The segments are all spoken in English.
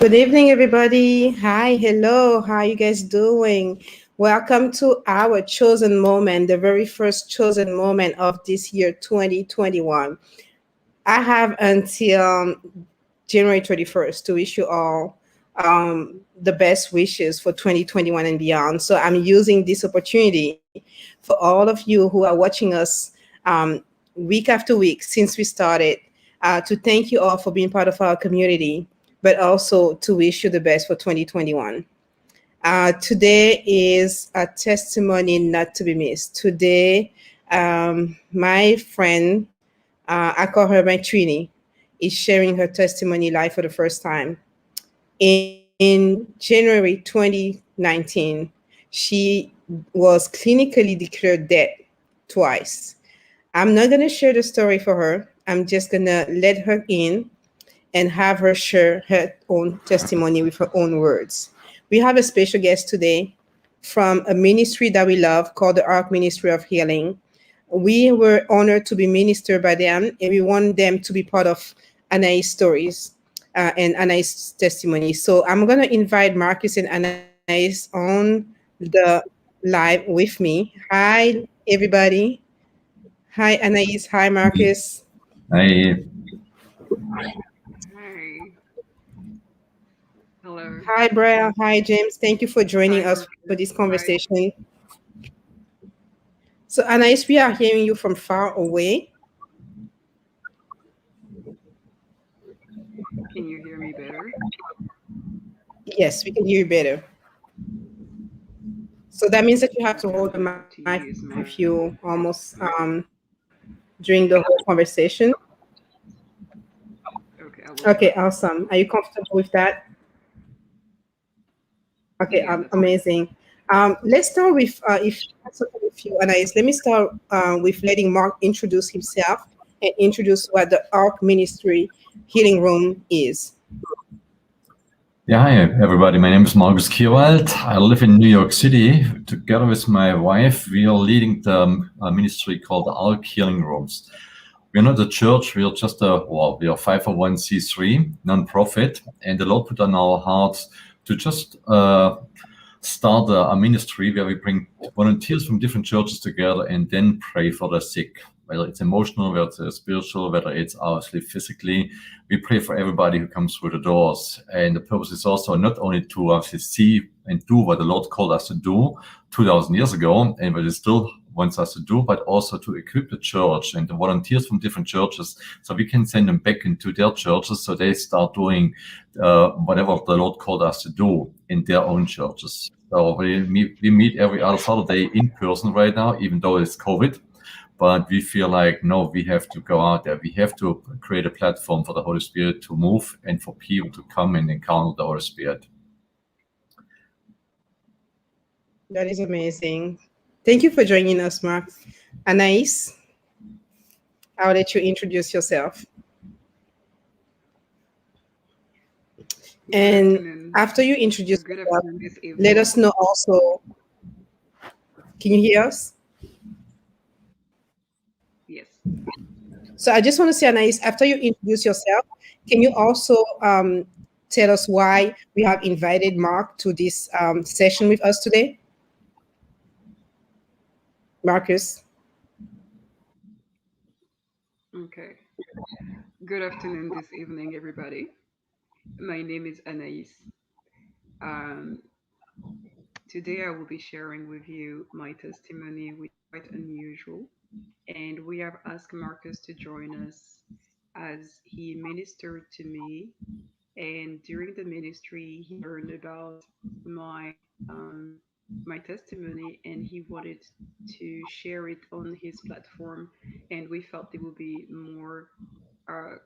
Good evening, everybody. Hi, hello. How you guys doing? Welcome to our chosen moment, the very first chosen moment of this year, 2021. I have until January 31st to wish you all the best wishes for 2021 and beyond. So I'm using this opportunity for all of you who are watching us week after week since we started to thank you all for being part of our community, but also to wish you the best for 2021. Today is a testimony not to be missed. Today, my friend, I call her my Trini, is sharing her testimony live for the first time. In January 2019, she was clinically declared dead twice. I'm not going to share the story for her. I'm just going to let her in and have her share her own testimony with her own words. We have a special guest today from a ministry that we love called the Ark Ministry of Healing. We were honored to be ministered by them, and we want them to be part of Anaïs stories and Anaïs testimony. So I'm going to invite Marcus and Anaïs on the live with me. Hi, everybody. Hi, Anaïs. Hi, Marcus. I Hi. Hello. Hi, Brian. Hi, James. Thank you for joining Hi, us for this Marcus. Hi. conversation. So, Anaïs, we are hearing you from far away. Can you hear me better? Yes, we can hear you better. So that means that you have to Okay, I'll hold the try mic to with use you my almost during the whole conversation. Okay, I will Okay, try. awesome. Are you comfortable with that? Okay, Yeah, that's fine. amazing. Let's start with, if that's okay with you, Anais, let me start with letting Mark introduce himself and introduce what the Ark Ministry Healing Room is. Yeah, hi everybody. My name is Marcus Kierwald. I live in New York City. Together with my wife, we are leading the ministry called the Ark Healing Rooms. We're not a church. We are just we are 501c3 non-profit, and the Lord put on our hearts to just start a ministry where we bring volunteers from different churches together and then pray for the sick, whether it's emotional, whether it's spiritual, whether it's obviously physically. We pray for everybody who comes through the doors. And the purpose is also not only to actually see and do what the Lord called us to do 2,000 years ago, and what He still wants us to do, but also to equip the church and the volunteers from different churches so we can send them back into their churches so they start doing whatever the Lord called us to do in their own churches. So we meet every other Saturday in person right now, even though it's COVID. But we feel like, no, we have to go out there. We have to create a platform for the Holy Spirit to move and for people to come and encounter the Holy Spirit. That is amazing. Thank you for joining us, Mark. Anais, I'll let you introduce yourself. Good And afternoon. after you introduce Good yourself, afternoon this let evening. us know also. Can you hear us? Yes. So I just want to say, Anais, after you introduce yourself, can you also tell us why we have invited Mark to this session with us today? Marcus. Okay. Good afternoon this evening, everybody. My name is Anaïs. Um, Today I will be sharing with you my testimony, which is quite unusual. And we have asked Marcus to join us as he ministered to me. And during the ministry, he learned about my um, my testimony, and he wanted to share it on his platform. And we felt it would be more uh,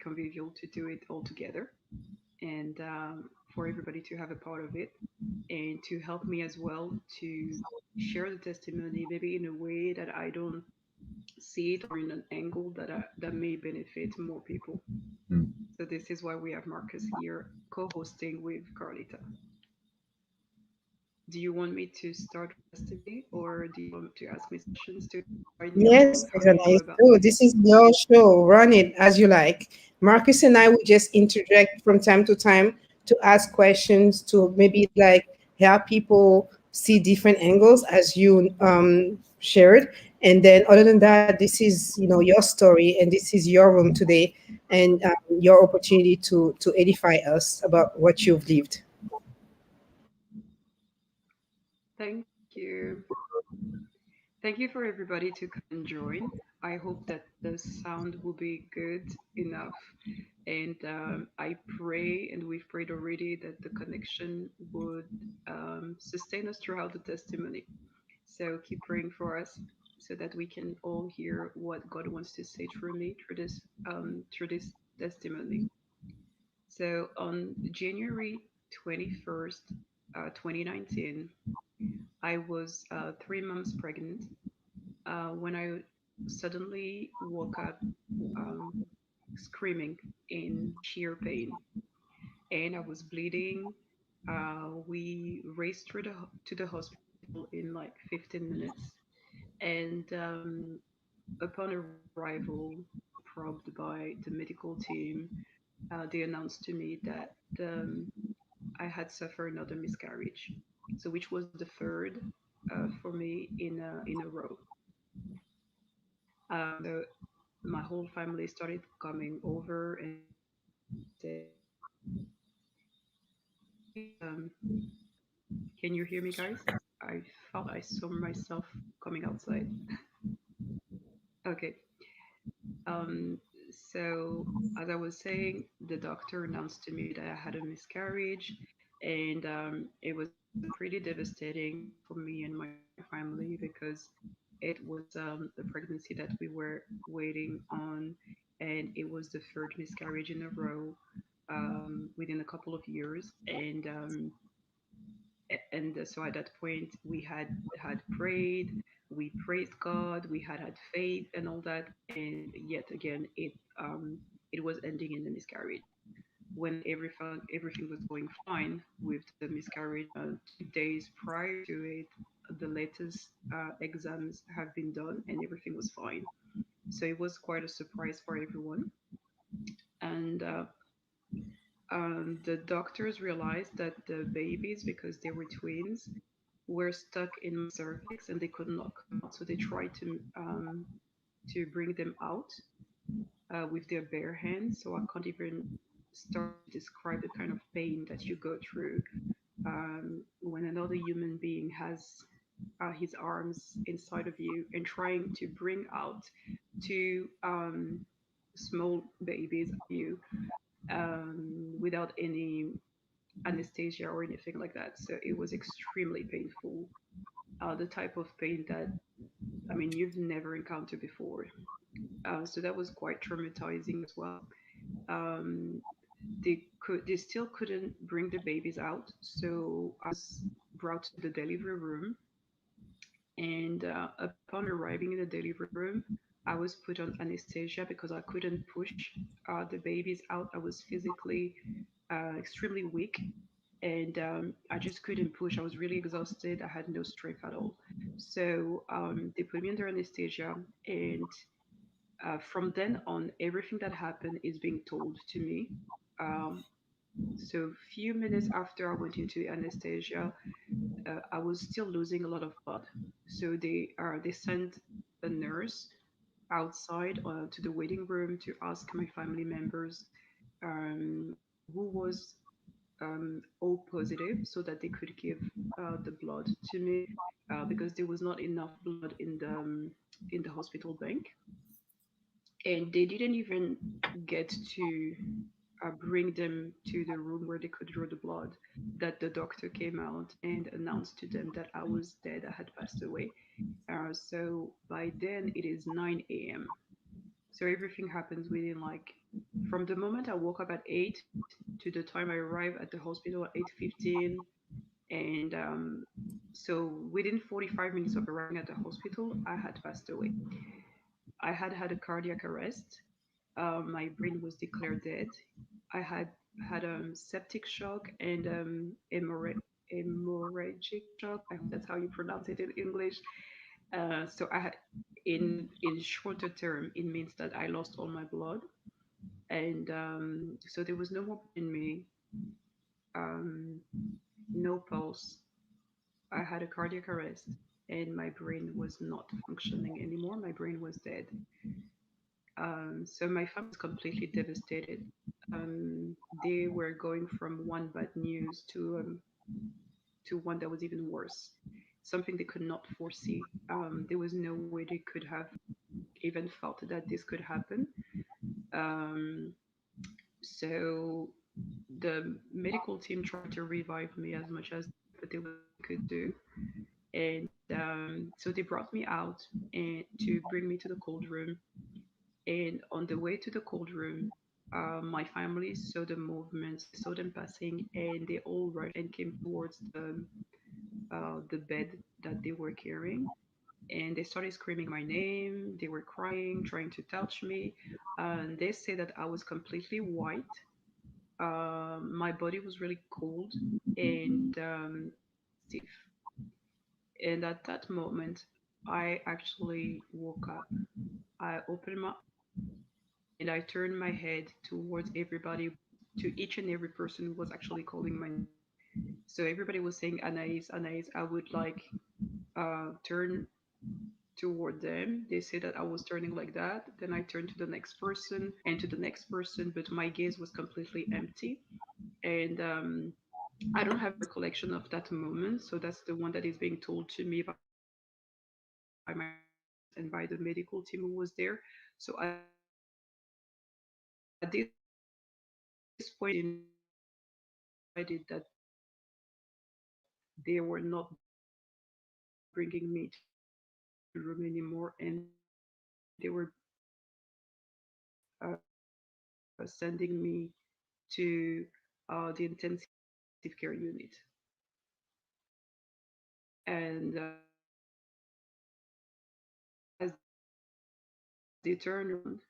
convivial to do it all together, and for everybody to have a part of it, and to help me as well to share the testimony, maybe in a way that I don't see it, or in an angle that may benefit more people. Mm. So this is why we have Marcus here co-hosting with Carlita. Do you want me to start with testimony, or do you want to ask me some questions to guide me Yes, along? How it's a do we nice go about show. this? This is your show. Run it as you like. Marcus and I will just interject from time to time to ask questions to maybe like help people see different angles as you shared. And then other than that, this is your story and this is your room today and your opportunity to edify us about what you've lived. Thank you. Thank you for everybody to come and join. I hope that the sound will be good enough. And I pray, and we've prayed already, that the connection would sustain us throughout the testimony. So keep praying for us so that we can all hear what God wants to say through me through this testimony. So on January 21st, 2019, I was 3 months pregnant when I suddenly woke up um, screaming in sheer pain, and I was bleeding. We raced to the hospital in like 15 minutes, and upon arrival, probed by the medical team, they announced to me that I had suffered another miscarriage, so which was the third for me in a row. So my whole family started coming over and saying, "Can you hear me, guys? I thought I saw myself coming outside." Okay. Um, so as I was saying, the doctor announced to me that I had a miscarriage, and it was pretty devastating for me and my family because it was a pregnancy that we were waiting on, and it was the third miscarriage in a row within a couple of years, and so at that point we had prayed, we praised God, we had faith and all that, and yet again it was ending in the miscarriage. When everything was going fine with the miscarriage, 2 days prior to it, the latest exams have been done and everything was fine. So it was quite a surprise for everyone. And the doctors realized that the babies, because they were twins, were stuck in my cervix and they could not come out. So they tried to bring them out with their bare hands. So I can't even start to describe the kind of pain that you go through when another human being has his arms inside of you and trying to bring out two small babies of you without any anesthesia or anything like that. So it was extremely painful. The type of pain that, I mean, you've never encountered before. So that was quite traumatizing as well. Um, they still couldn't bring the babies out, so I was brought to the delivery room, and upon arriving in the delivery room, I was put on anesthesia because I couldn't push the babies out. I was physically extremely weak, and I just couldn't push. I was really exhausted. I had no strength at all. So they put me under anesthesia, and from then on, everything that happened is being told to me. Um, so few minutes after I went into anesthesia, I was still losing a lot of blood. So they sent a nurse outside to the waiting room to ask my family members who was O positive so that they could give the blood to me because there was not enough blood in the hospital bank, and they didn't even get to bring them to the room where they could draw the blood. That the doctor came out and announced to them that I was dead, I had passed away. So by then it is 9 a.m. So everything happens within like from the moment I woke up at 8 to the time I arrived at the hospital at 8:15, and so within 45 minutes of arriving at the hospital, I had passed away. I had had a cardiac arrest. My brain was declared dead. I had had septic shock and hemorrhage. hemorrhagic shock. I hope that's how you pronounce it in English. So I had, in shorter term, it means that I lost all my blood, and so there was no more in me, um, no pulse. I had a cardiac arrest, and my brain was not functioning anymore. My brain was dead. So my family was completely devastated. They were going from one bad news to one that was even worse, something they could not foresee. There was no way they could have even felt that this could happen. Um, so the medical team tried to revive me as much as they could, but there was nothing they could do. And so they brought me out and to bring me to the cold room. And on the way to the cold room, my family saw the movements, they saw them passing, and they all rushed and came towards the bed that they were carrying. And they started screaming my name. They were crying, trying to touch me. And they said that I was completely white. My body was really cold and stiff. And at that moment, I actually woke up. I opened my and I turned my head towards everybody, to each and every person who was actually calling my name. So everybody was saying Anaïs, Anaïs. I would like turn toward them. They said that I was turning like that. Then I turned to the next person and to the next person, but my gaze was completely empty. And I don't have a recollection of that moment. So that's the one that is being told to me by my parents and by the medical team who was there. So at this point, my family decided that they were not bringing me to the room anymore, and they were sending me to the intensive care unit. And as they turned around to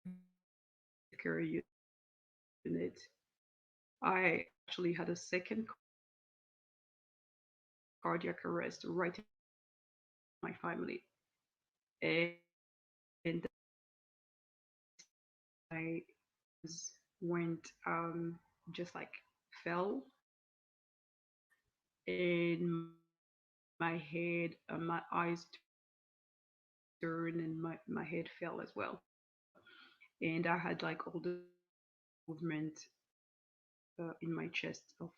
bring me to the intensive care unit, I actually had a second cardiac arrest right in front of my family. And my eyes went just like fell, and my head, my eyes turned, and my head fell as well. And I had like all the movement in my chest of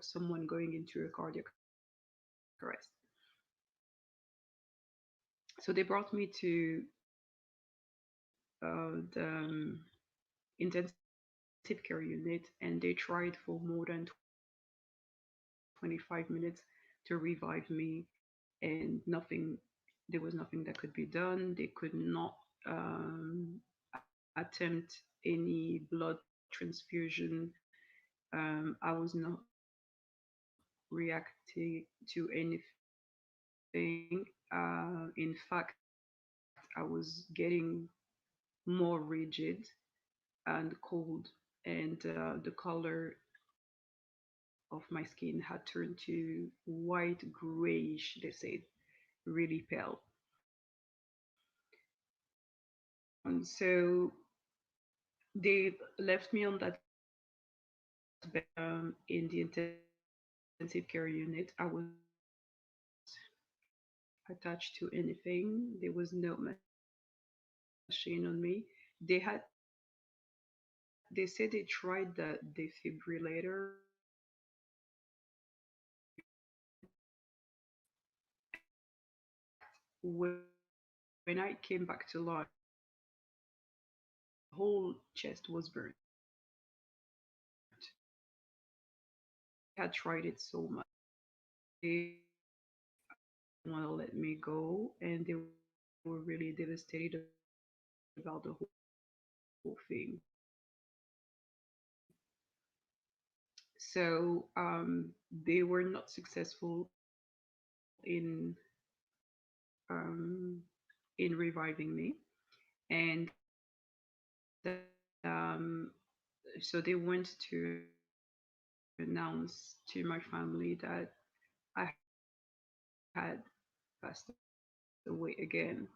someone going into a cardiac arrest. So they brought me to the intensive care unit, and they tried for more than 25 minutes to revive me, and nothing. There was nothing that could be done. They could not attempt any blood transfusion. I was not reacting to anything. In fact, I was getting more rigid and cold, and the color of my skin had turned to white grayish, they said, really pale. So they left me on that bed in the intensive care unit. I was attached to anything. There was no machine on me. They said they tried the defibrillator on me. In fact, when I came back to life, my whole chest was burnt. They had tried it so much. They didn't want to let me go, and they were really devastated about the whole thing. So they were not successful um, in reviving me, and so they went to announce to my family that I had passed away again.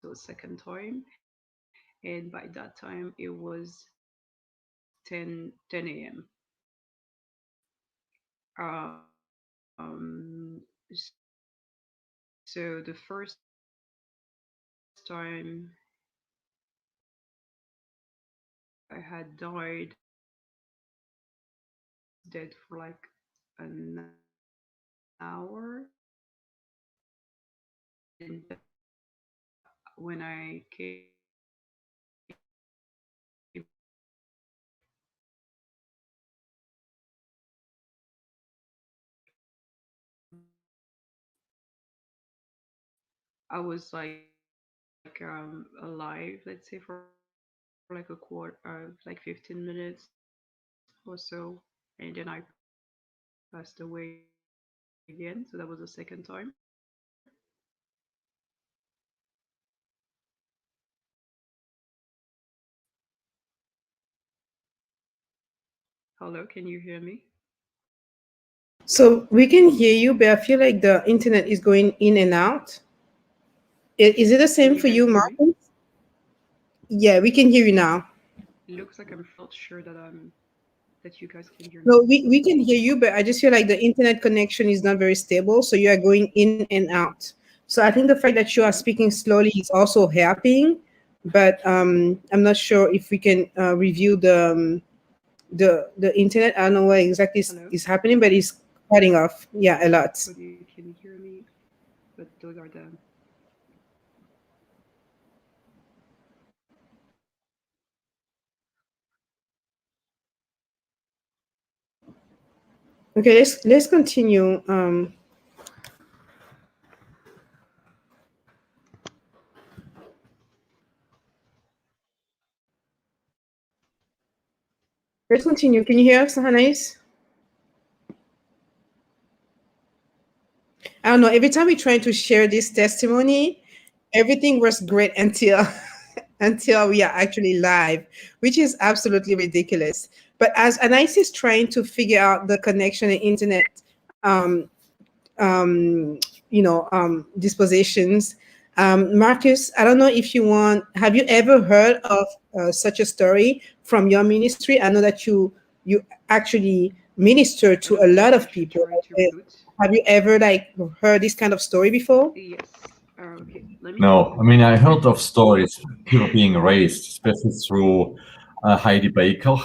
So a second time. And by that time, it was 10 a.m. So the first time I had died, I was dead for like an hour. And when I came I was like alive, let's say for like like 15 minutes or so, and then I passed away again. So that was the second time. Hello, can you hear me? So we can hear you, but I feel like the internet is going in and out. Is it the Can same you for guys you, hear me? Martin? Yeah, we can hear you now. It looks like I'm not sure that that you guys can hear me. No, we can hear you, but I just feel like the internet connection is not very stable. So you are going in and out. So I think the fact that you are Hello? speaking slowly is also helping. But I'm not sure if we can review the internet. I don't know what exactly Hello? is happening, but it's cutting off. Yeah, a lot. Hopefully you can hear me. But those are the Okay, let's continue. Let's continue. Can you hear us, Hanais? I don't know. Every time we try to share this testimony, everything was great until until we are actually live, which is absolutely ridiculous. But as Anais is trying to figure out the connection and internet, um, um, dispositions, Marcus, I don't know if you want. Have you ever heard of such a story from your ministry? I know that you actually minister to hello, a I'm lot of actually people. trying to reboot. Have you ever like heard this kind of story before? Yes. Okay, let me No, I mean, I heard of stories people being raised, especially through Heidi Baker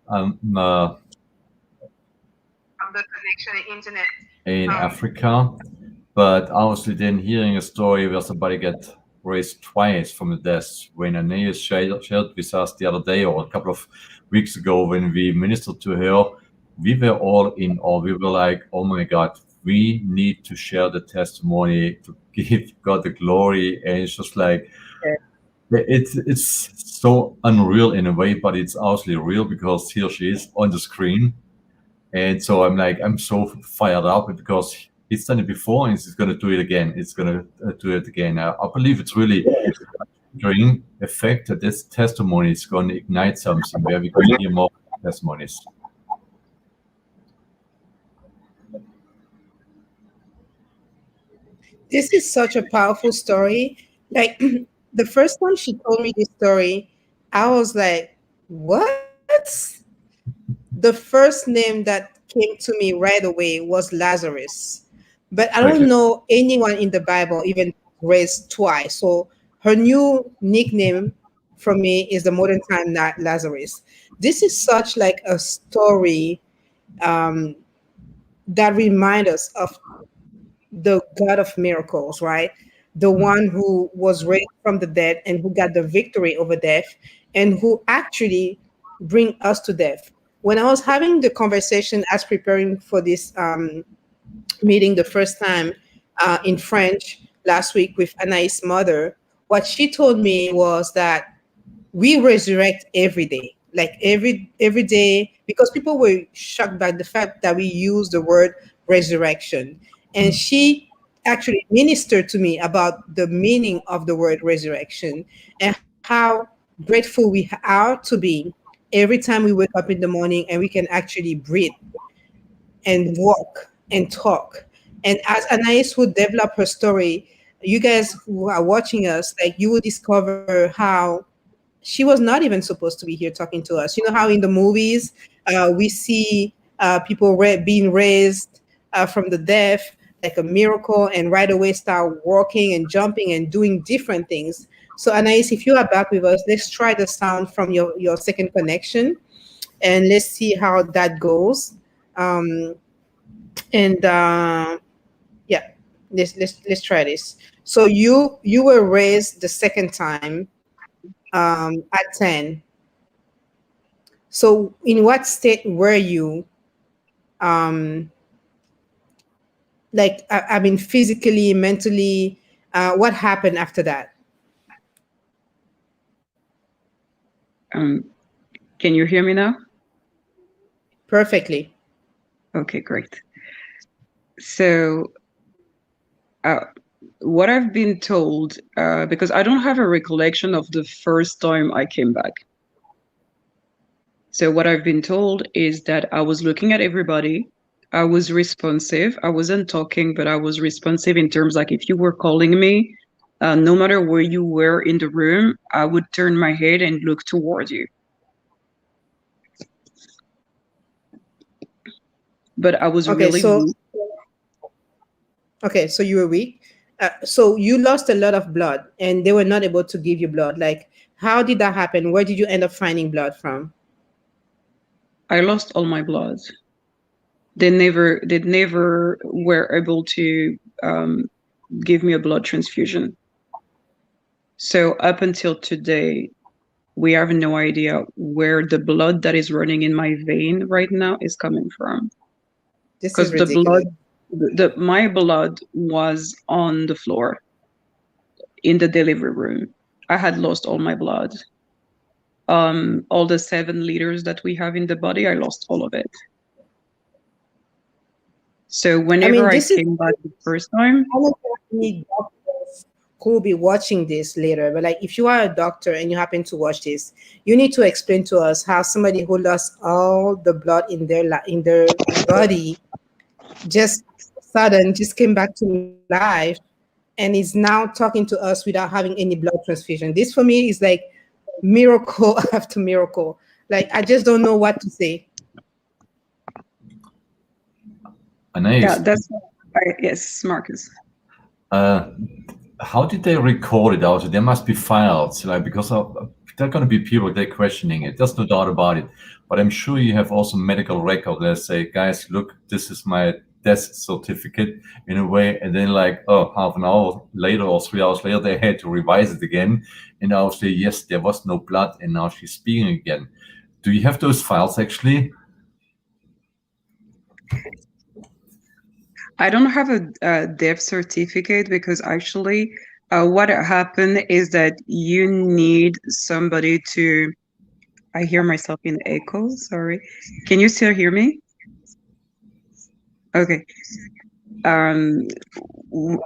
um, uh, From the connection and internet. in Africa. But obviously, then hearing a story where somebody get raised twice from the death, when Anaïs shared with us the other day or a couple of weeks ago when we ministered to her, we were all in awe. We were like, oh my God, we need to share the testimony to give God the glory. And it's just like, it's so unreal in a way, but it's actually real because here she is on the screen. And so I'm like, I'm so fired up because he's done it before and he's going to do it again. It's going to do it again. I believe it's really a triggering effect that this testimony is going to ignite something where we can hear more testimonies. This is such a powerful story. Like the first time she told me this story, I was like, what? The first name that came to me right away was Lazarus. But I don't Okay. know anyone in the Bible even raised twice. So her new nickname for me is the modern time Lazarus. This is such like a story um, that reminds us of the God of miracles, right? The one who was raised from the dead and who got the victory over death and who actually bring us to death. When I was having the conversation as preparing for this meeting the first time in French last week with Anaïs' mother, what she told me was that we resurrect every day, like every day, because people were shocked by the fact that we use the word resurrection. And she actually ministered to me about the meaning of the word resurrection and how grateful we are to be every time we wake up in the morning and we can actually breathe and walk and talk. And as Anais would develop her story, you guys who are watching us, like you will discover how she was not even supposed to be here talking to us. You know how in the movies we see people being raised from the death like a miracle and right away start walking and jumping and doing different things. So Anais, if you are back with us, let's try the sound from your second connection and let's see how that goes. Um, and yeah, let's try this. So you were raised the second time at 10. So in what state were you? Um, like I mean, physically, mentally, what happened after that? Um, can you hear me now? Perfectly. Okay, great. So, uh, what I've been told, because I don't have a recollection of the first time I came back. So, what I've been told is that I was looking at everybody. I was responsive. I wasn't talking, but I was responsive in terms like if you were calling me, no matter where you were in the room, I would turn my head and look towards you. But I was Okay, really so weak. okay, so you were weak. So you lost a lot of blood, and they were not able to give you blood. Like, how did that happen? Where did you end up finding blood from? I lost all my blood. They never were able to give me a blood transfusion. So up until today, we have no idea where the blood that is running in my vein right now is coming from. This is Because the blood, ridiculous. my blood was on the floor in the delivery room. I had lost all my blood. All the 7 liters that we have in the body, I lost all of it. So I whenever mean, I this is came back the first time, I don't know any doctors who will be watching this later, but like if you are a doctor and you happen to watch this, you need to explain to us how somebody who lost all the blood in their in their body just sudden just came back to life and is now talking to us without having any blood transfusion. This for me is like miracle after miracle. Like I just don't know what to say. yeah, Anaïs, that's yes, Marcus. uh, how did they record it out? There must be files, like because there are going to be people they're questioning it. There's no doubt about it. But I'm sure you have also medical record. Let's say, guys, look, this is my death certificate in a way, and then like, oh, half an hour later or 3 hours later, they had to revise it again, and now say, yes, there was no blood, and now she's speaking again. Do you have those files actually? I don't have a death certificate because actually, what happened is that you need somebody to. I hear myself in echo. Sorry. Can you still hear me? Okay. Um,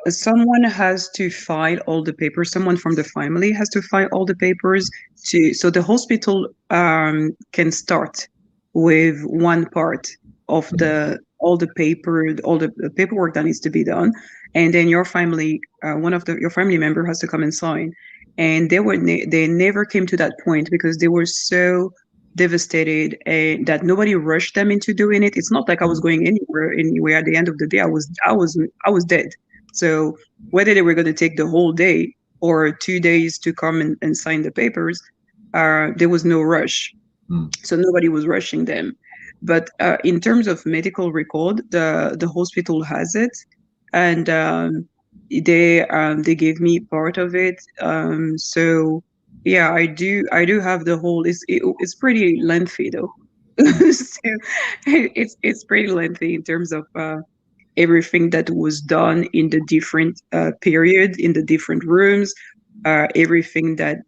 Someone has to file all the papers. Someone from the family has to file all the papers to so the hospital can start with one part of the all the paper, all the paperwork that needs to be done, and then your family, one of your family member has to come and sign. And they never came to that point because they were so devastated and that nobody rushed them into doing it. It's not like I was going anywhere at the end of the day. I was dead. So whether they were going to take the whole day or 2 days to come and sign the papers, there was no rush. Mm. So nobody was rushing them. But in terms of medical record, the hospital has it, and they gave me part of it. So yeah, I do have the whole. It's pretty lengthy though. So it's pretty lengthy in terms of everything that was done in the different period in the different rooms, everything that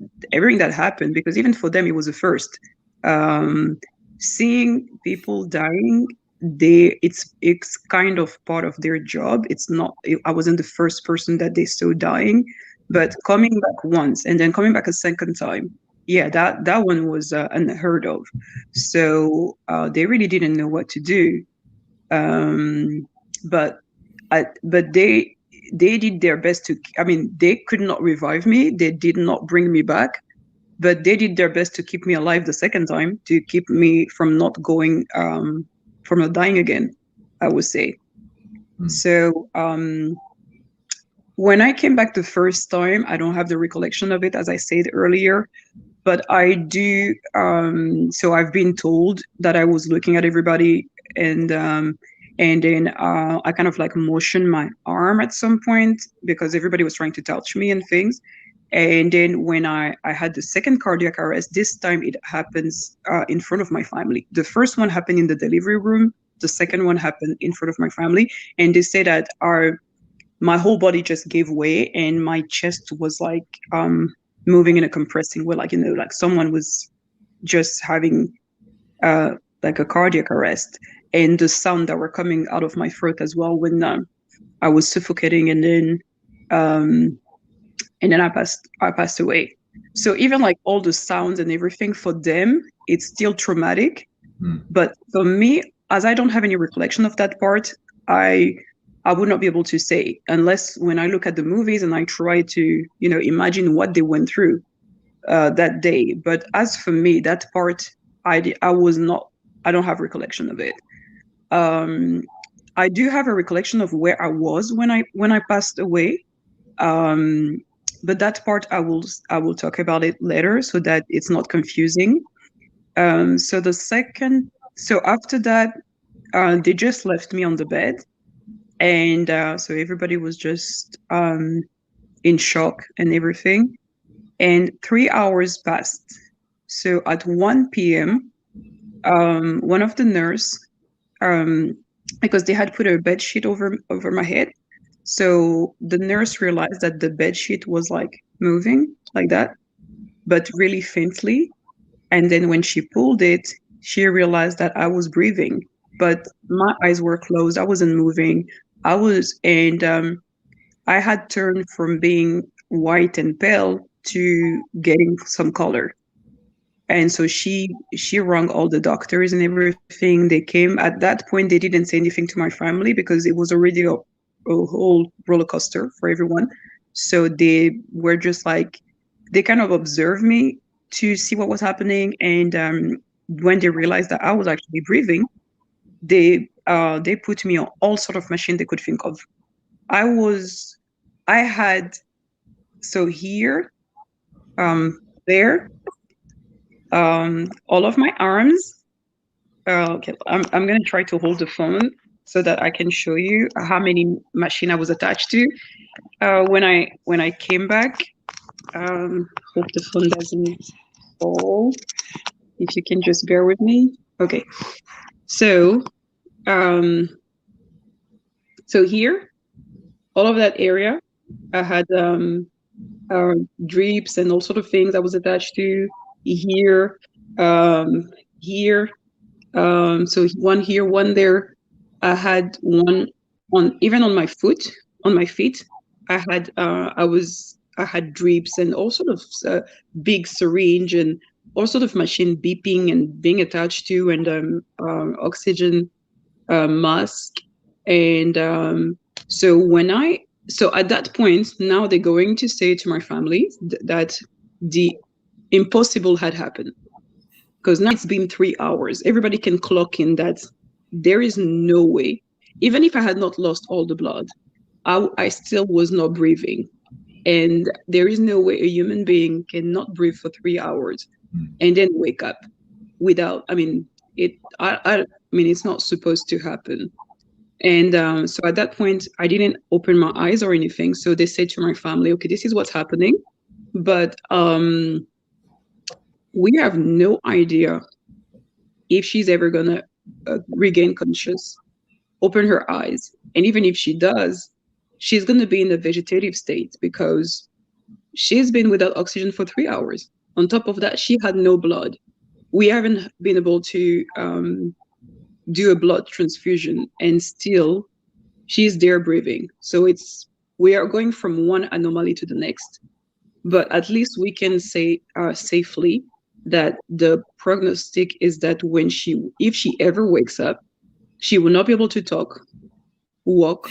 happened, because even for them it was a first. um, Seeing people dying, it's kind of part of their job. It's not, I wasn't the first person that they saw dying, but coming back once and then coming back a second time, yeah, that one was unheard of. So they really didn't know what to do. Um, but but they did their best to. I mean, they could not revive me. They did not bring me back, but they did their best to keep me alive the second time, to keep me from not going, from not dying again, I would say. So when I came back the first time, I don't have the recollection of it, as I said earlier, but I do. So I've been told that I was looking at everybody, and then I kind of like motioned my arm at some point because everybody was trying to touch me and things. And then when I had the second cardiac arrest, this time it happens in front of my family. The first one happened in the delivery room. The second one happened in front of my family, and they say that my whole body just gave way and my chest was like moving in a compressing way, like, you know, like someone was just having uh, like a cardiac arrest, and the sound that were coming out of my throat as well when I was suffocating, um, and then I passed away. So even like all the sounds and everything, for them it's still traumatic. But for me, as I don't have any recollection of that part, I I would not be able to say, unless when I look at the movies and I try to, you know, imagine what they went through that day. But as for me, that part, I was not, I don't have recollection of it. Um, I do have a recollection of where I was when I passed away. Um, but that part I will talk about it later so that it's not confusing. So the second, so after that, they just left me on the bed, and so everybody was just in shock and everything. And 3 hours passed. So at 1 p.m., one of the nurse, um, because they had put a bed sheet over my head, so the nurse realized that the bed sheet was like moving like that, but really faintly. And then when she pulled it, she realized that I was breathing, but my eyes were closed. I wasn't moving. And I had turned from being white and pale to getting some color. And so she rang all the doctors and everything. They came. At that point, they didn't say anything to my family because it was already a whole roller coaster for everyone. So they were just like, they kind of observed me to see what was happening. And when they realized that I was actually breathing, they put me on all sort of machine they could think of. I was, I had, so here, there, all of my arms. Okay, I'm gonna try to hold the phone so that I can show you how many machine I was attached to when I came back. Hope the phone doesn't fall. If you can just bear with me. Okay, so um, so here, all of that area, I had drips and all sort of things I was attached to. Here, here, so one here, one there. I had one on, even on my foot, on my feet. I had drips and all sort of big syringe and all sort of machine beeping and being attached to, and oxygen mask. And so at that point, now they're going to say to my family that the impossible had happened, because now it's been 3 hours. Everybody can clock in that there is no way, even if I had not lost all the blood, I still was not breathing. And there is no way a human being cannot breathe for 3 hours and then wake up without, I mean, I mean, it's not supposed to happen. And so at that point, I didn't open my eyes or anything. So they said to my family, okay, this is what's happening. But we have no idea if she's ever going to regain conscious, open her eyes. And even if she does, she's going to be in a vegetative state because she's been without oxygen for 3 hours. On top of that, she had no blood. We haven't been able to do a blood transfusion, and still she's there breathing. So we are going from one anomaly to the next. but at least we can say safely that the prognostic is that if she ever wakes up, she will not be able to talk, walk.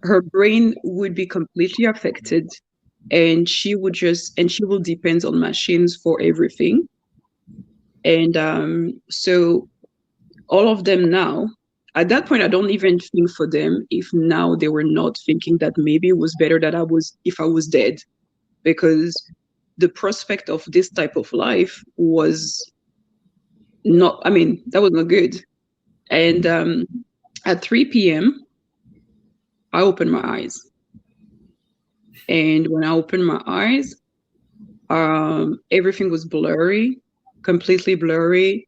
Her brain would be completely affected, and she will depend on machines for everything. And so all of them now, at that point, I don't even think for them if now they were not thinking that maybe it was better that if I was dead, because the prospect of this type of life was not, I mean, that was not good. And at 3 p.m., I opened my eyes. And when I opened my eyes, everything was blurry, completely blurry.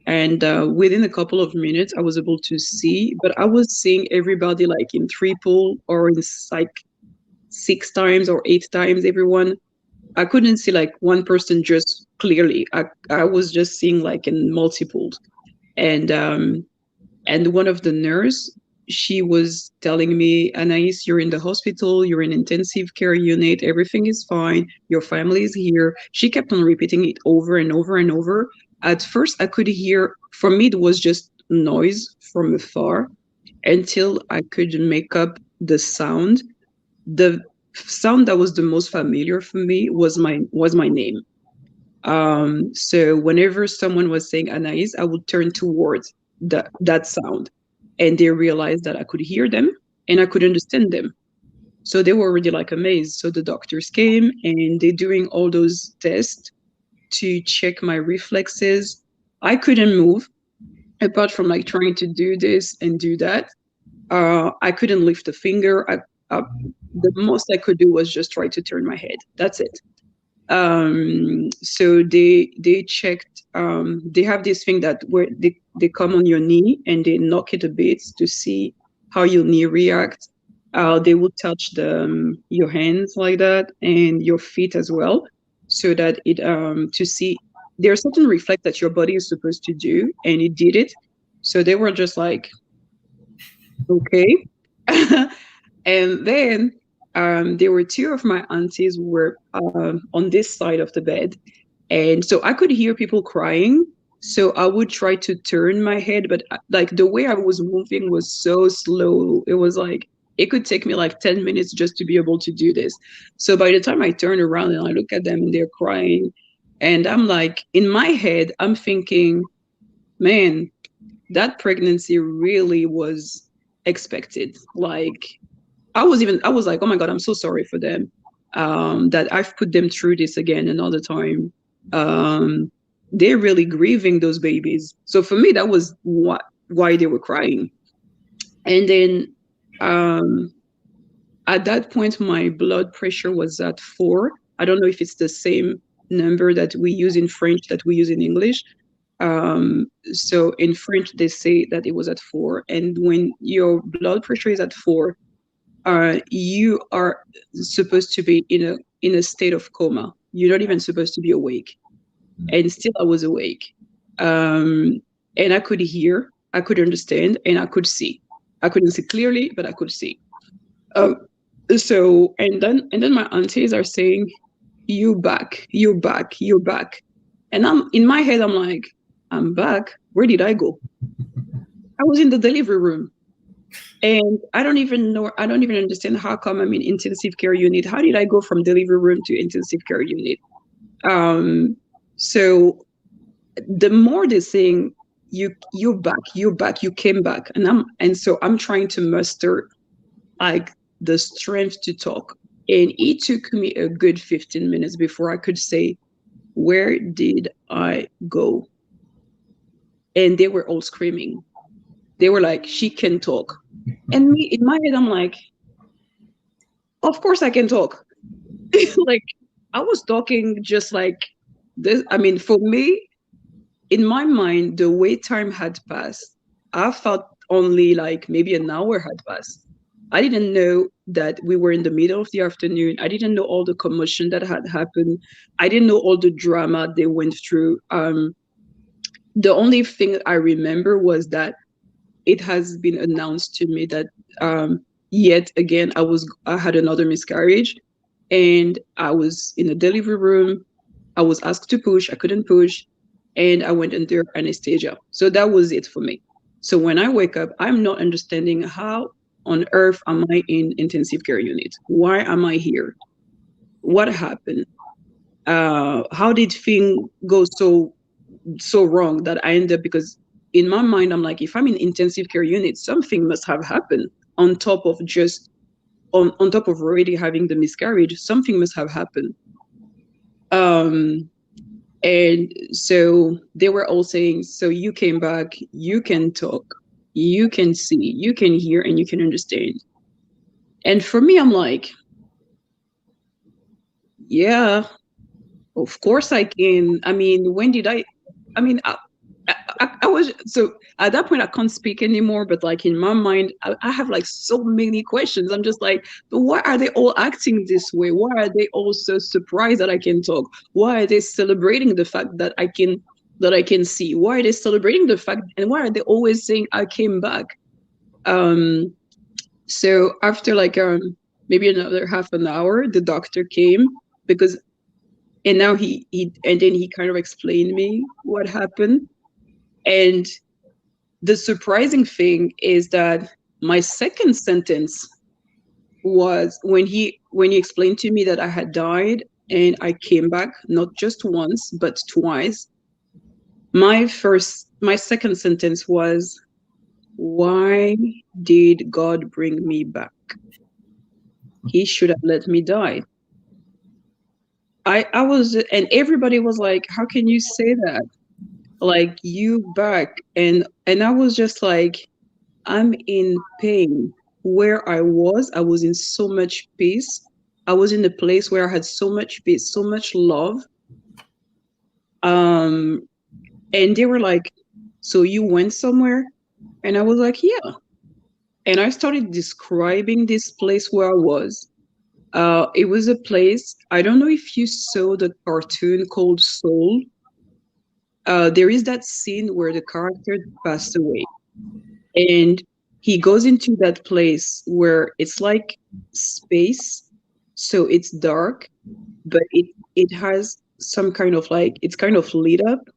And within a couple of minutes, I was able to see, but I was seeing everybody like in triple or in like 6 times or 8 times everyone. I couldn't see like one person just clearly. I was just seeing like in multiples. And one of the nurse, she was telling me, Anaïs, you're in the hospital, you're in intensive care unit, everything is fine, your family is here. She kept on repeating it over and over and over. At first, I could hear, for me, it was just noise from afar until I could make up the sound. The sound that was the most familiar for me was my name. So whenever someone was saying Anaïs, I would turn towards that sound, and they realized that I could hear them and I could understand them. So they were already like amazed. So the doctors came and they're doing all those tests to check my reflexes. I couldn't move apart from like trying to do this and do that. I couldn't lift a finger. The most I could do was just try to turn my head. That's it. So they checked. They have this thing that where they come on your knee and they knock it a bit to see how your knee reacts. They will touch your hands like that and your feet as well, so that it to see there are certain reflex that your body is supposed to do, and it did it. So they were just like, okay. And then there were 2 of my aunties who were on this side of the bed. And so I could hear people crying. So I would try to turn my head, but like the way I was moving was so slow. It was like, it could take me like 10 minutes just to be able to do this. So by the time I turn around and I look at them and they're crying, and I'm like, in my head, I'm thinking, man, that pregnancy really was expected. Like, I was like, oh my God, I'm so sorry for them, that I've put them through this again another time. They're really grieving those babies. So for me, that was why they were crying. And then at that point, my blood pressure was at 4. I don't know if it's the same number that we use in French that we use in English. So in French, they say that it was at 4. And when your blood pressure is at 4, you are supposed to be in a state of coma. You're not even supposed to be awake. And still I was awake. And I could hear, I could understand, and I could see. I couldn't see clearly, but I could see. So and then my aunties are saying, "You back, you're back, you're back." And I'm in my head, I'm like, I'm back. Where did I go? I was in the delivery room. And I don't even understand how come I'm in intensive care unit. How did I go from delivery room to intensive care unit? So the more they're saying, you're back, you came back. And so I'm trying to muster like the strength to talk. And it took me a good 15 minutes before I could say, where did I go? And they were all screaming. They were like, she can talk. And me, in my head, I'm like, of course I can talk. Like, I was talking just like this. I mean, for me, in my mind, the way time had passed, I felt only like maybe an hour had passed. I didn't know that we were in the middle of the afternoon. I didn't know all the commotion that had happened. I didn't know all the drama they went through. The only thing I remember was that it has been announced to me that yet again I had another miscarriage, and I was in the delivery room. I was asked to push. I couldn't push, and I went under anesthesia. So that was it for me. So when I wake up, I'm not understanding how on earth am I in intensive care unit? Why am I here? What happened? How did things go so wrong that I end up, because in my mind I'm like, if I'm in intensive care unit, something must have happened on top of just on top of already having the miscarriage. Something must have happened. And so they were all saying, so you came back, you can talk, you can see, you can hear, and you can understand. And for me, I'm like, yeah, of course I can. I mean, when did I mean, I was, so at that point I can't speak anymore, but like in my mind I have like so many questions. I'm just like, but why are they all acting this way? Why are they all so surprised that I can talk? Why are they celebrating the fact that I can see? Why are they celebrating the fact, and why are they always saying I came back? So after like maybe another half an hour, the doctor came, because and now he and then he kind of explained me what happened. And the surprising thing is that my second sentence was when he explained to me that I had died and I came back not just once but twice. My second sentence was, why did God bring me back? He should have let me die. I was, and everybody was like, how can you say that? Like, you back. And I was just like, I'm in pain. Where I was in so much peace. I was in a place where I had so much peace, so much love. And they were like, so you went somewhere? And I was like, yeah. And I started describing this place where I was. It was a place, I don't know if you saw the cartoon called Soul. There is that scene where the character passed away. And he goes into that place where it's like space, so it's dark, but it has some kind of like, it's kind of lit up.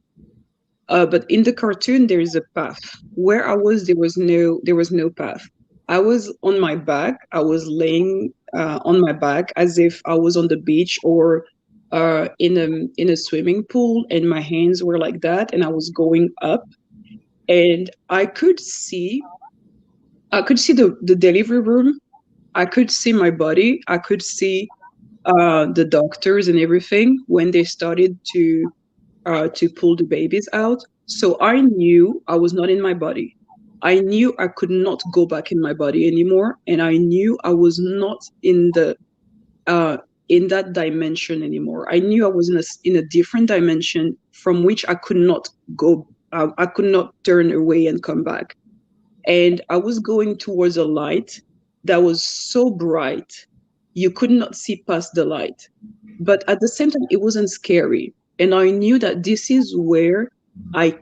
But in the cartoon there is a path. Where I was, there was no path. I was on my back. I was laying on my back as if I was on the beach or in a swimming pool, and my hands were like that, and I was going up, and I could see the delivery room. I could see my body. I could see the doctors and everything when they started to pull the babies out. So I knew I was not in my body. I knew I could not go back in my body anymore, and I knew I was not in that dimension anymore. I knew I was in a different dimension from which I could not go. I could not turn away and come back. And I was going towards a light that was so bright you could not see past the light, but at the same time it wasn't scary. And I knew that this is where I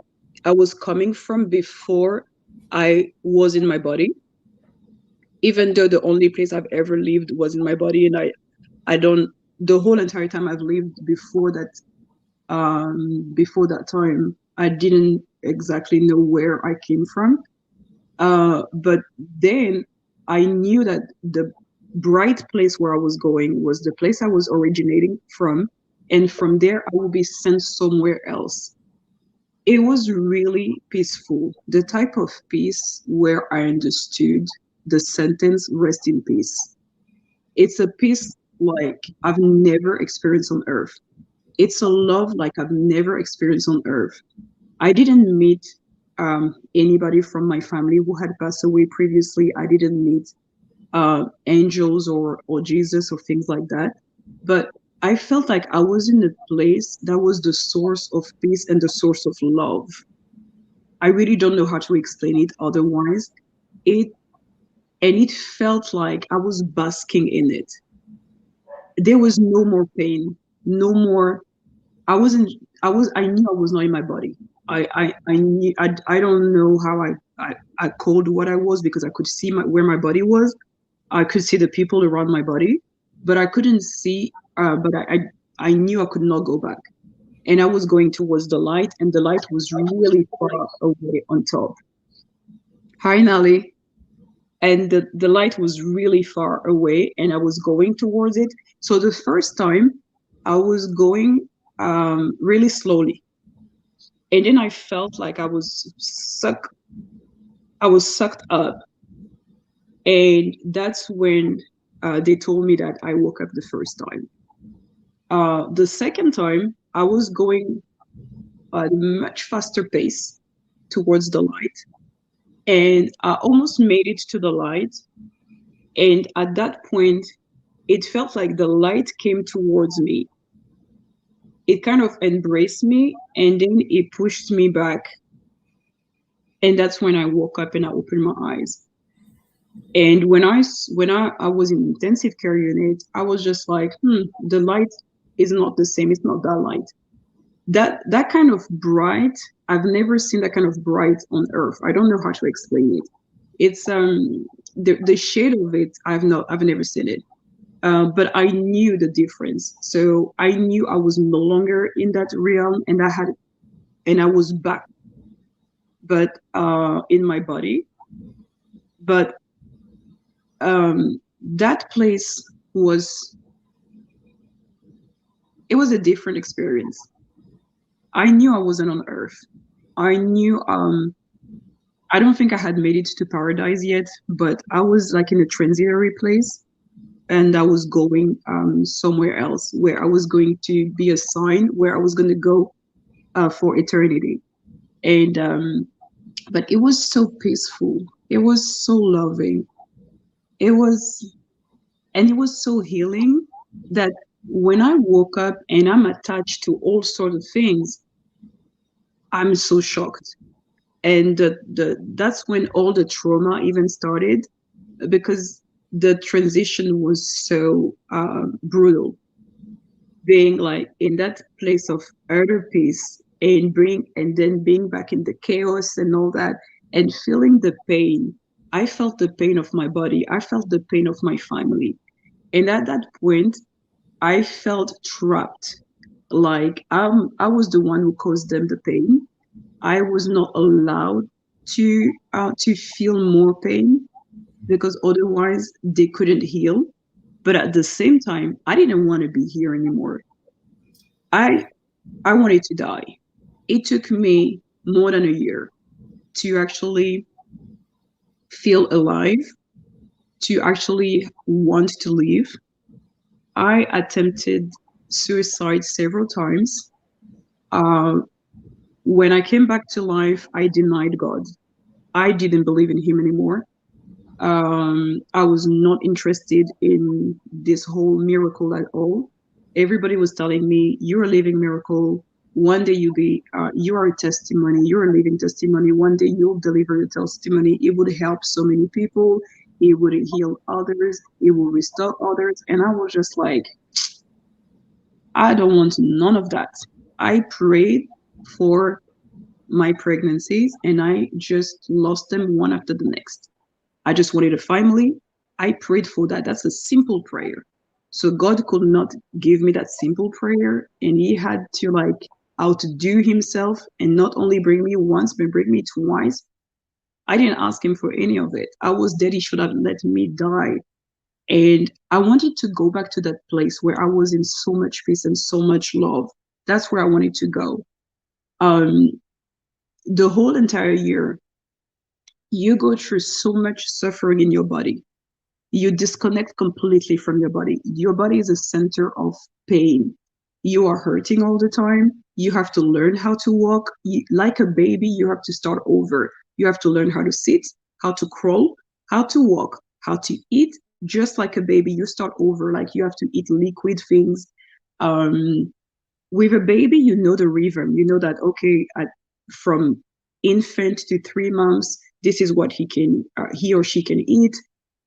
was coming from before I was in my body, even though the only place I've ever lived was in my body. And I don't, the whole entire time I've lived before that time, I didn't exactly know where I came from. But then I knew that the bright place where I was going was the place I was originating from. And from there, I will be sent somewhere else. It was really peaceful, the type of peace where I understood the sentence, rest in peace. It's a peace like I've never experienced on earth. It's a love like I've never experienced on earth. I didn't meet anybody from my family who had passed away previously. I didn't meet angels or Jesus or things like that. But I felt like I was in a place that was the source of peace and the source of love. I really don't know how to explain it otherwise. It felt like I was basking in it. There was no more pain, no more. I wasn't. I knew I was not in my body. I knew. I don't know how I called what I was, because I could see where my body was. I could see the people around my body. but I couldn't see. But I knew I could not go back, and I was going towards the light, and the light was really far away on top. Finally, and the light was really far away, and I was going towards it. So the first time, I was going really slowly, and then I felt like I was sucked up, and that's when they told me that I woke up the first time. The second time, I was going at a much faster pace towards the light, and I almost made it to the light. And at that point, it felt like the light came towards me. It kind of embraced me, and then it pushed me back. And that's when I woke up and I opened my eyes. And when I was in intensive care unit, I was just like, the light is not the same. It's not that light. That kind of bright, I've never seen that kind of bright on earth. I don't know how to explain it. It's the shade of it, I've never seen it. But I knew the difference. So I knew I was no longer in that realm, and I was back, but in my body. But that place was a different experience. I knew I wasn't on earth. I knew I don't think I had made it to paradise yet, but I was like in a transitory place, and I was going somewhere else where I was going to be assigned, where I was going to go for eternity. And but it was so peaceful. It was so loving. It was so healing that when I woke up and I'm attached to all sorts of things, I'm so shocked. And that's when all the trauma even started, because the transition was so brutal. Being like in that place of utter peace, and then being back in the chaos and all that, and feeling the pain. I felt the pain of my body. I felt the pain of my family. And at that point, I felt trapped. Like I was the one who caused them the pain. I was not allowed to feel more pain, because otherwise they couldn't heal. But at the same time, I didn't want to be here anymore. I wanted to die. It took me more than a year to actually feel alive, to actually want to live. I attempted suicide several times. When I came back to life, I denied God. I didn't believe in him anymore. I was not interested in this whole miracle at all. Everybody was telling me, "You're a living miracle. One day you are a testimony. You're a living testimony. One day you'll deliver your testimony. It would help so many people. It would heal others. It will restore others." And I was just like, I don't want none of that. I prayed for my pregnancies, and I just lost them one after the next. I just wanted a family. I prayed for that. That's a simple prayer. So God could not give me that simple prayer, and he had to like outdo himself and not only bring me once, but bring me twice. I didn't ask him for any of it. I was dead. He should have let me die. And I wanted to go back to that place where I was in so much peace and so much love. That's where I wanted to go. The whole entire year, you go through so much suffering in your body. You disconnect completely from your body. Your body is a center of pain. You are hurting all the time. You have to learn how to walk. Like a baby, you have to start over. You have to learn how to sit, how to crawl, how to walk, how to eat. Just like a baby, you start over. Like you have to eat liquid things. With a baby, you know the rhythm. You know that, okay, from infant to 3 months, this is what he or she can eat.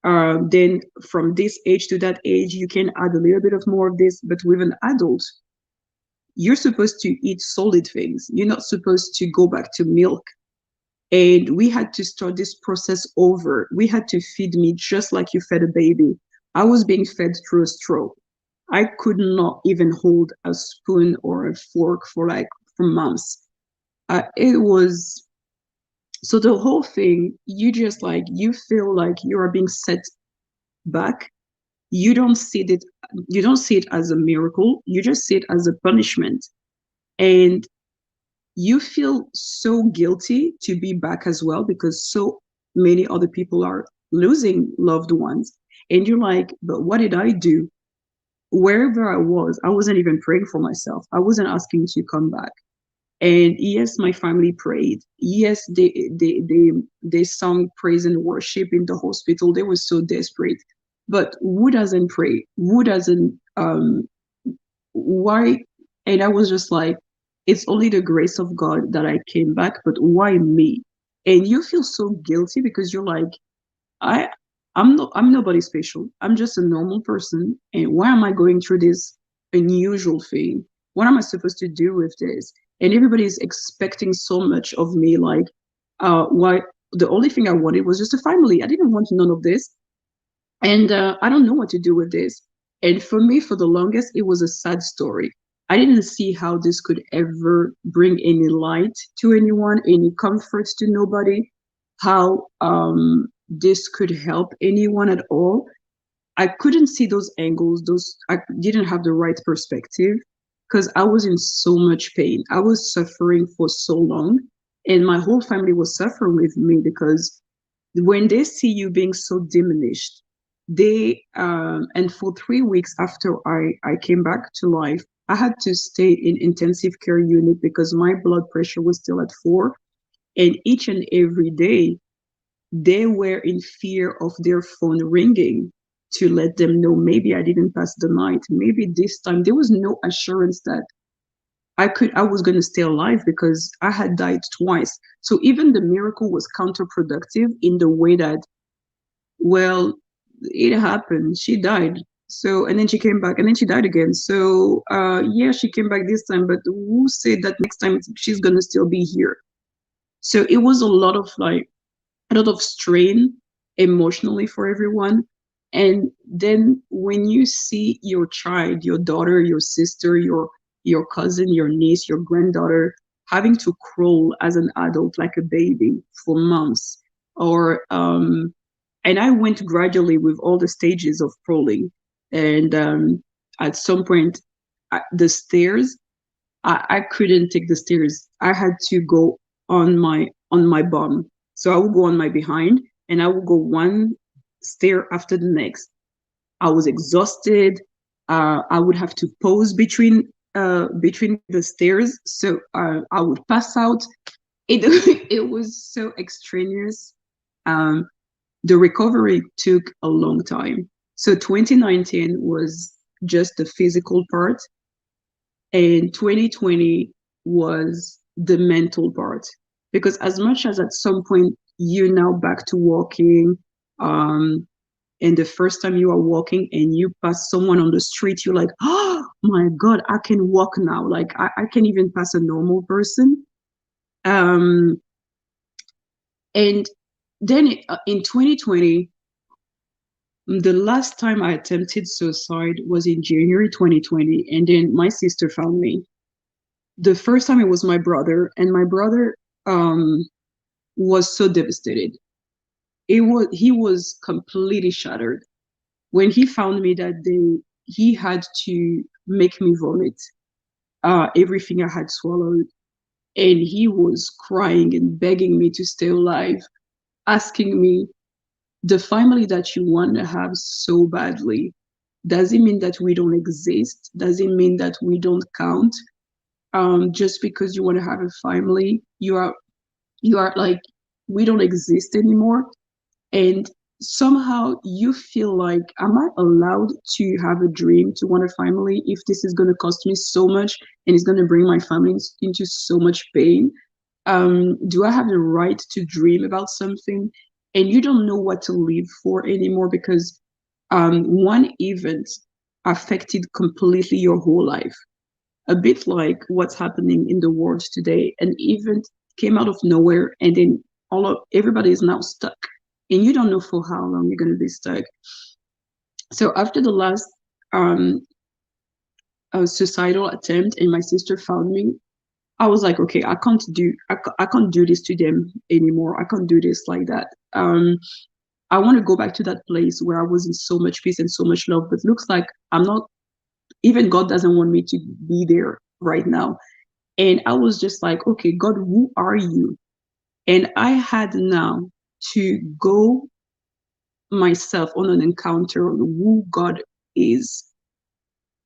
Then from this age to that age, you can add a little bit of more of this. But with an adult, you're supposed to eat solid things. You're not supposed to go back to milk. And we had to start this process over. We had to feed me just like you fed a baby. I was being fed through a straw. I could not even hold a spoon or a fork for months. It was so the whole thing. You just you feel like you are being set back. You don't see it. You don't see it as a miracle. You just see it as a punishment, and you feel so guilty to be back as well because so many other people are losing loved ones, and you're like, but what did I do? Wherever I wasn't even praying for myself. I wasn't asking to come back. And yes, my family prayed. Yes, they sung praise and worship in the hospital. They were so desperate. But who doesn't pray? Who doesn't why? And I was just like, it's only the grace of God that I came back, but why me? And you feel so guilty because you're like, I I'm nobody special. I'm just a normal person. And why am I going through this unusual thing? What am I supposed to do with this? And everybody is expecting so much of me. Like, why the only thing I wanted was just a family. I didn't want none of this. And I don't know what to do with this. And for me, for the longest, it was a sad story. I didn't see how this could ever bring any light to anyone, any comfort to nobody, how this could help anyone at all. I couldn't see those angles. I didn't have the right perspective because I was in so much pain. I was suffering for so long, and my whole family was suffering with me because when they see you being so diminished, they and for 3 weeks after I came back to life, I had to stay in intensive care unit because my blood pressure was still at 4, and each and every day they were in fear of their phone ringing to let them know maybe I didn't pass the night. Maybe this time there was no assurance that I was going to stay alive because I had died twice. So even the miracle was counterproductive in the way that, well, it happened. She died. So, and then she came back and then she died again. So, yeah, she came back this time, but who said that next time she's going to still be here? So it was a lot of strain emotionally for everyone. And then when you see your child, your daughter, your sister, your cousin, your niece, your granddaughter having to crawl as an adult like a baby for months, or and I went gradually with all the stages of crawling, and at some point, the stairs, I couldn't take the stairs. I had to go on my bum. So I would go on my behind and I would go one stair after the next. I was exhausted. I would have to pause between the stairs, so I would pass out. It it was so extraneous. Um, the recovery took a long time. So 2019 was just the physical part, and 2020 was the mental part. Because as much as at some point you're now back to walking, and the first time you are walking and you pass someone on the street, you're like, oh my God, I can walk now. Like I can even pass a normal person. And then in 2020, the last time I attempted suicide was in January 2020. And then my sister found me. The first time it was my brother, and my brother was so devastated. He was completely shattered. When he found me that day, he had to make me vomit everything I had swallowed. And he was crying and begging me to stay alive, asking me, the family that you want to have so badly, does it mean that we don't exist? Does it mean that we don't count? Just because you want to have a family, you are like, we don't exist anymore. And somehow you feel like, am I allowed to have a dream, to want a family, if this is going to cost me so much and it's going to bring my family into so much pain? Do I have the right to dream about something? And you don't know what to live for anymore because one event affected completely your whole life. A bit like what's happening in the world today. An event came out of nowhere, and then everybody is now stuck, and you don't know for how long you're going to be stuck. So after the last um, suicidal attempt, and my sister found me, I was like, okay, I can't do this to them anymore. I can't do this like that. I want to go back to that place where I was in so much peace and so much love, but looks like I'm not. Even God doesn't want me to be there right now. And I was just like, okay, God, who are you? And I had now to go myself on an encounter on who God is.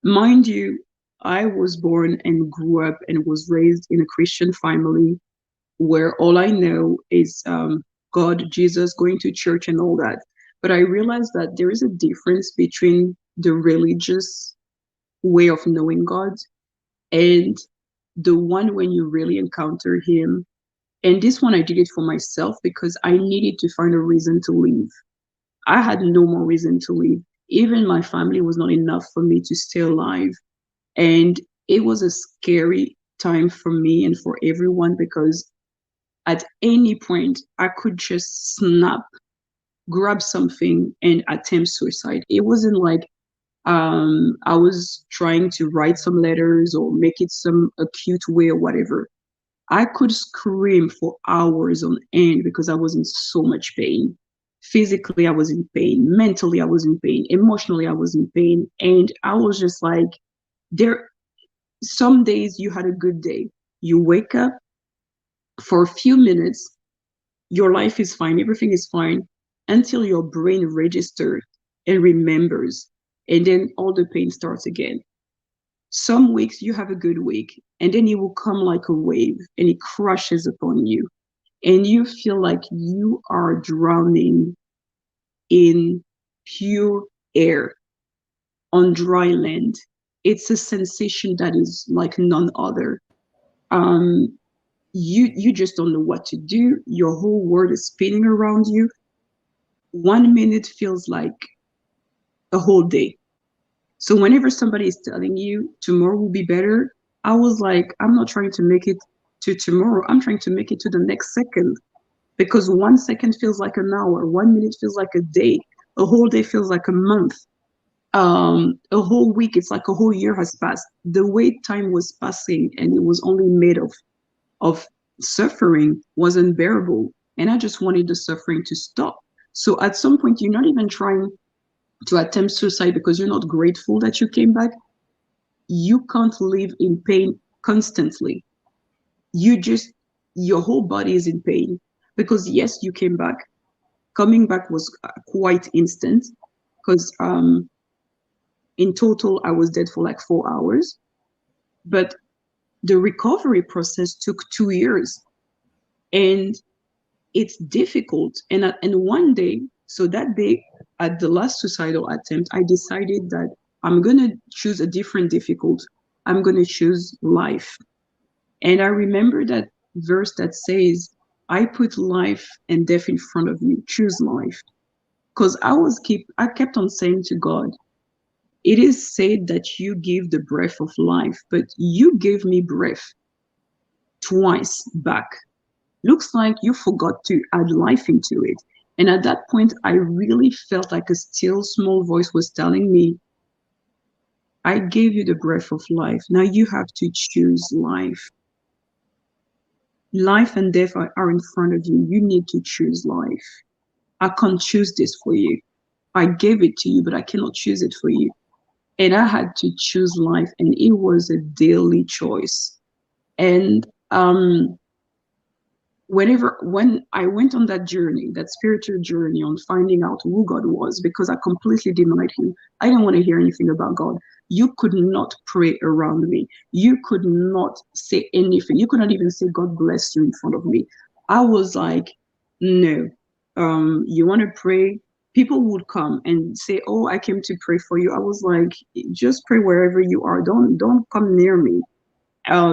Mind you, I was born and grew up and was raised in a Christian family where all I know is God, Jesus, going to church and all that. But I realized that there is a difference between the religious way of knowing God and the one when you really encounter Him. And this one, I did it for myself because I needed to find a reason to live. I had no more reason to live. Even my family was not enough for me to stay alive. And it was a scary time for me and for everyone because at any point I could just snap, grab something, and attempt suicide. It wasn't like I was trying to write some letters or make it some acute way or whatever. I could scream for hours on end because I was in so much pain. Physically, I was in pain. Mentally, I was in pain. Emotionally, I was in pain. And I was just like, there, some days you had a good day. You wake up for a few minutes, your life is fine, everything is fine until your brain registers and remembers. And then all the pain starts again. Some weeks you have a good week, and then it will come like a wave and it crashes upon you. And you feel like you are drowning in pure air on dry land. It's a sensation that is like none other. Um, you just don't know what to do. Your whole world is spinning around you. 1 minute feels like a whole day. So whenever somebody is telling you tomorrow will be better, I was like, I'm not trying to make it to tomorrow. I'm trying to make it to the next second because 1 second feels like an hour, 1 minute feels like a day, a whole day feels like a month. A whole week, it's like a whole year has passed. The way time was passing and it was only made of suffering was unbearable. And I just wanted the suffering to stop. So at some point, you're not even trying to attempt suicide because you're not grateful that you came back. You can't live in pain constantly. You just, your whole body is in pain because yes, you came back. Coming back was quite instant because in total, I was dead for like 4 hours. But the recovery process took 2 years. And it's difficult. And one day, so that day at the last suicidal attempt, I decided that I'm going to choose a different difficult. I'm going to choose life. And I remember that verse that says, I put life and death in front of you. Choose life. Because I kept on saying to God, it is said that you give the breath of life, but you gave me breath twice back. Looks like you forgot to add life into it. And at that point, I really felt like a still small voice was telling me, I gave you the breath of life. Now you have to choose life. Life and death are in front of you. You need to choose life. I can't choose this for you. I gave it to you, but I cannot choose it for you. And I had to choose life, and it was a daily choice. And when I went on that journey, that spiritual journey on finding out who God was, because I completely denied Him, I didn't want to hear anything about God. You could not pray around me. You could not say anything. You could not even say God bless you in front of me. I was like, no. You want to pray? People would come and say, "Oh, I came to pray for you." I was like, just pray wherever you are. Don't come near me.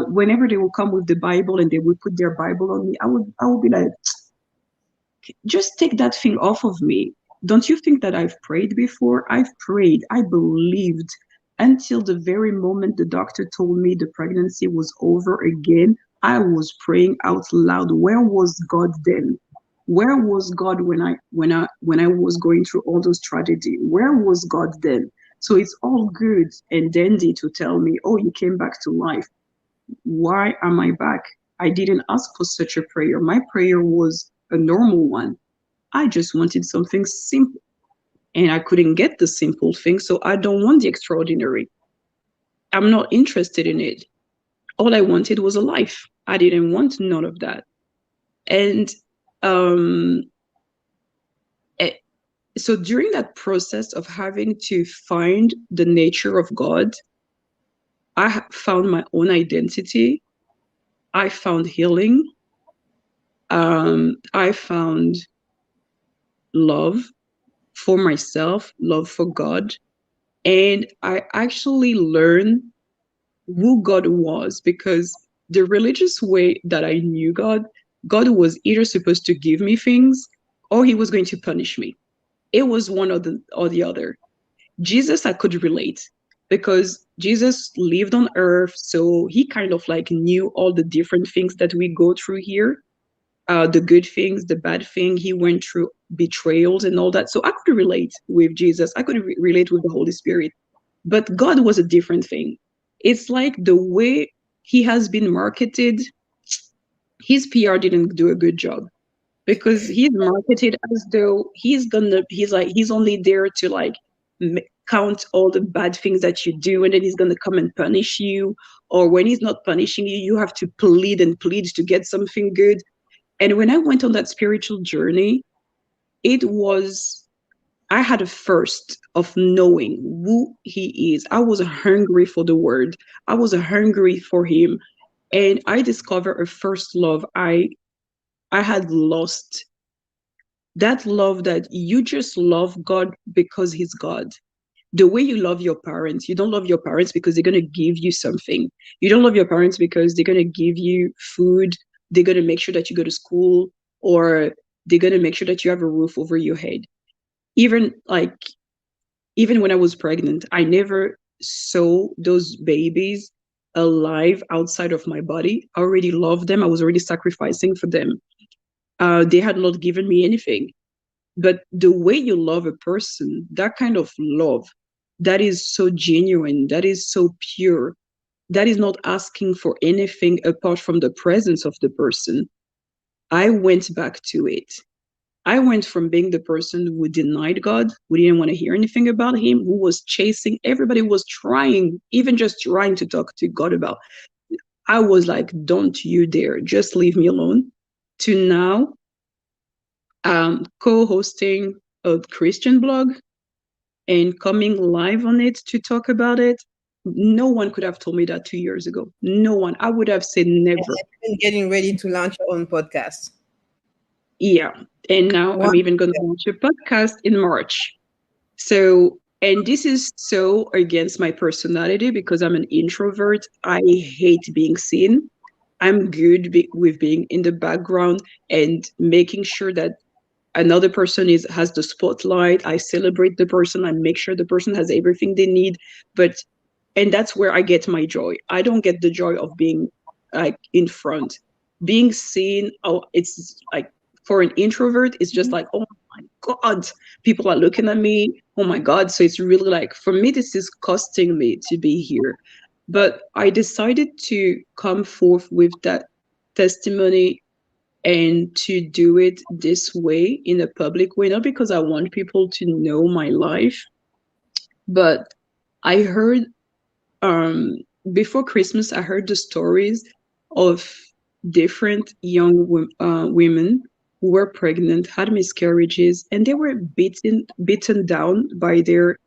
Whenever they will come with the Bible and they would put their Bible on me, I would be like, just take that thing off of me. Don't you think that I've prayed before? I've prayed. I believed until the very moment the doctor told me the pregnancy was over again. I was praying out loud. Where was God then? Where was God when I was going through all those tragedy? Where was God then? So it's all good and dandy to tell me, oh, you came back to life. Why am I back? I didn't ask for such a prayer. My prayer was a normal one. I just wanted something simple, and I couldn't get the simple thing, so I don't want the extraordinary. I'm not interested in it. All I wanted was a life. I didn't want none of that. And um, eh, so during that process of having to find the nature of God, I found my own identity. I found healing. I found love for myself, love for God. And I actually learned who God was, because the religious way that I knew God, God was either supposed to give me things or he was going to punish me. It was one or the other. Jesus, I could relate because Jesus lived on earth. So he kind of like knew all the different things that we go through here, the good things, the bad thing. He went through betrayals and all that. So I could relate with Jesus. I could relate with the Holy Spirit. But God was a different thing. It's like the way he has been marketed, his PR didn't do a good job, because he's marketed as though he's only there to like count all the bad things that you do, and then he's gonna come and punish you. Or when he's not punishing you, you have to plead and plead to get something good. And when I went on that spiritual journey, it was, I had a first of knowing who he is. I was hungry for the word. I was hungry for him. And I discovered a first love I had lost. That love that you just love God because he's God. The way you love your parents, you don't love your parents because they're going to give you something. You don't love your parents because they're going to give you food. They're going to make sure that you go to school, or they're going to make sure that you have a roof over your head. Even like, even when I was pregnant, I never saw those babies alive outside of my body. I already loved them. I was already sacrificing for them. They had not given me anything. But the way you love a person, that kind of love, that is so genuine, that is so pure, that is not asking for anything apart from the presence of the person. I went back to it. I went from being the person who denied God, who didn't want to hear anything about him, who was chasing, everybody was trying, even just trying to talk to God about. I was like, don't you dare, just leave me alone. To now, co-hosting a Christian blog and coming live on it to talk about it. No one could have told me that 2 years ago. No one. I would have said never. And getting ready to launch your own podcast. Yeah. And now I'm even going to launch a podcast in March. So, and this is so against my personality because I'm an introvert. I hate being seen. I'm good with being in the background and making sure that another person has the spotlight. I celebrate the person. I make sure the person has everything they need. And that's where I get my joy. I don't get the joy of being like in front, being seen. Oh, it's like, for an introvert, it's just like, oh my God, people are looking at me. Oh my God. So it's really like, for me, this is costing me to be here. But I decided to come forth with that testimony and to do it this way, in a public way, not because I want people to know my life, but I heard before Christmas, I heard the stories of different young women who were pregnant, had miscarriages, and they were beaten down by their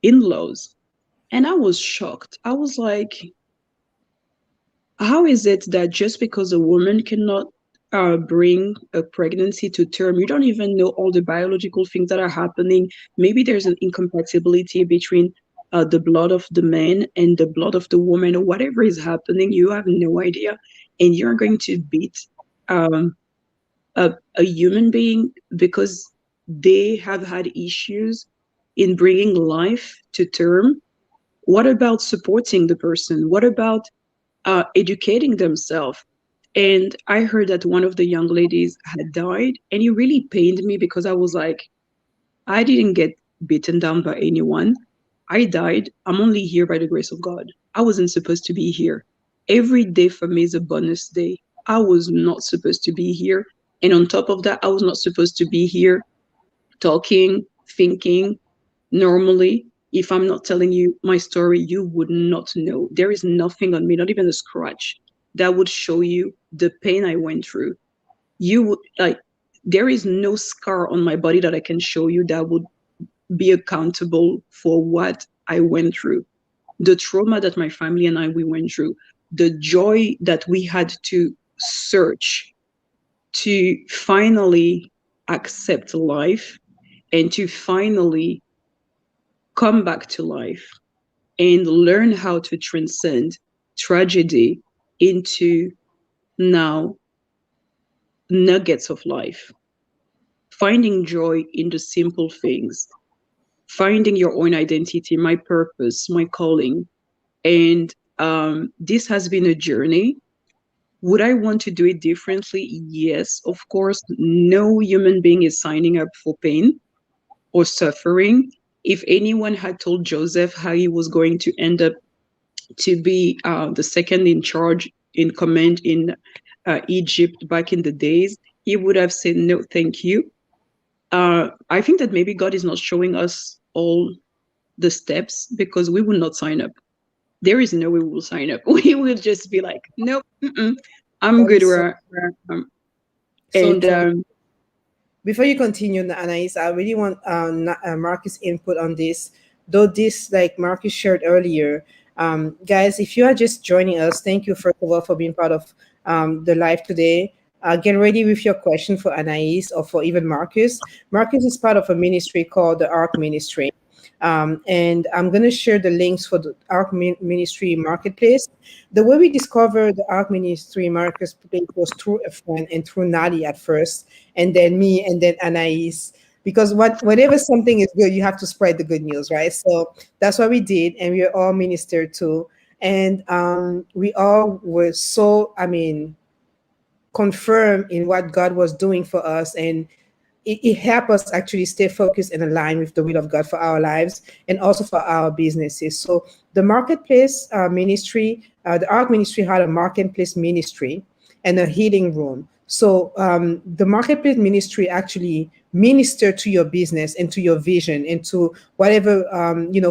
in-laws. And I was shocked. I was like, how is it that just because a woman cannot bring a pregnancy to term, you don't even know all the biological things that are happening? Maybe there's an incompatibility between the blood of the man and the blood of the woman, or whatever is happening, you have no idea. And you're going to beat um, a human being because they have had issues in bringing life to term. What about supporting the person? What about educating themselves? And I heard that one of the young ladies had died, and it really pained me because I was like, I didn't get beaten down by anyone. I died. I'm only here by the grace of God. I wasn't supposed to be here. Every day for me is a bonus day. I was not supposed to be here. And on top of that, I was not supposed to be here talking, thinking normally. If I'm not telling you my story, you would not know. There is nothing on me, not even a scratch, that would show you the pain I went through. You would like, there is no scar on my body that I can show you that would be accountable for what I went through, the trauma that my family and we went through, the joy that we had to search to finally accept life and to finally come back to life and learn how to transcend tragedy into now nuggets of life, finding joy in the simple things, finding your own identity, my purpose, my calling. And this has been a journey. Would I want to do it differently? Yes, of course. No human being is signing up for pain or suffering. If anyone had told Joseph how he was going to end up to be the second in charge in command in Egypt back in the days, he would have said, no, thank you. I think that maybe God is not showing us all the steps because we will not sign up. There is no way we will sign up. We will just be like, nope, I'm That good is where I am. so And true. Before you continue, Anaïs, I really want Marcus' input on this. Though this, like Marcus shared earlier, guys, if you are just joining us, thank you first of all for being part of the live today. Get ready with your question for Anaïs or for even Marcus. Marcus is part of a ministry called the Ark Ministry. And I'm going to share the links for the Ark Ministry Marketplace. The way we discovered the Ark Ministry Marketplace was through a friend and through Nadi at first, and then me, and then Anaïs. Because whenever something is good, you have to spread the good news, right? So that's what we did, and we were all ministered to. And we all were so, confirmed in what God was doing for us. And it helped us actually stay focused and aligned with the will of God for our lives and also for our businesses. So the marketplace ministry, the Ark Ministry had a marketplace ministry and a healing room. So the marketplace ministry actually minister to your business and to your vision and to whatever,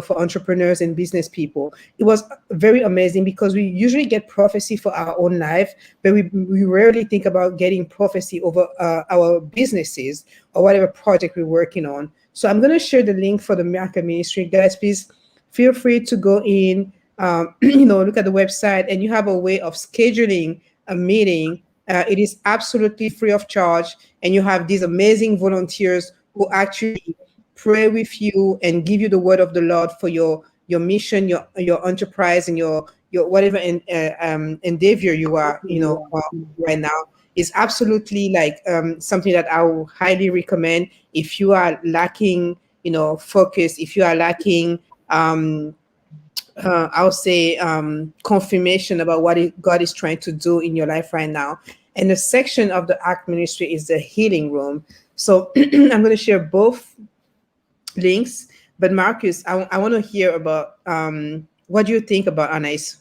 for entrepreneurs and business people. It was very amazing because we usually get prophecy for our own life, but we rarely think about getting prophecy over our businesses or whatever project we're working on. So I'm going to share the link for the market ministry. Guys, please feel free to go in, look at the website, and you have a way of scheduling a meeting. It is absolutely free of charge, and you have these amazing volunteers who actually pray with you and give you the word of the Lord for your mission, your enterprise, and your whatever endeavor you are, right now. Is absolutely like something that I will highly recommend if you are lacking, focus, if you are lacking I'll say confirmation about what God is trying to do in your life right now. And the section of the Act Ministry is the healing room. So I'm going to share both links. But Marcus, I want to hear about what do you think about Anaïs'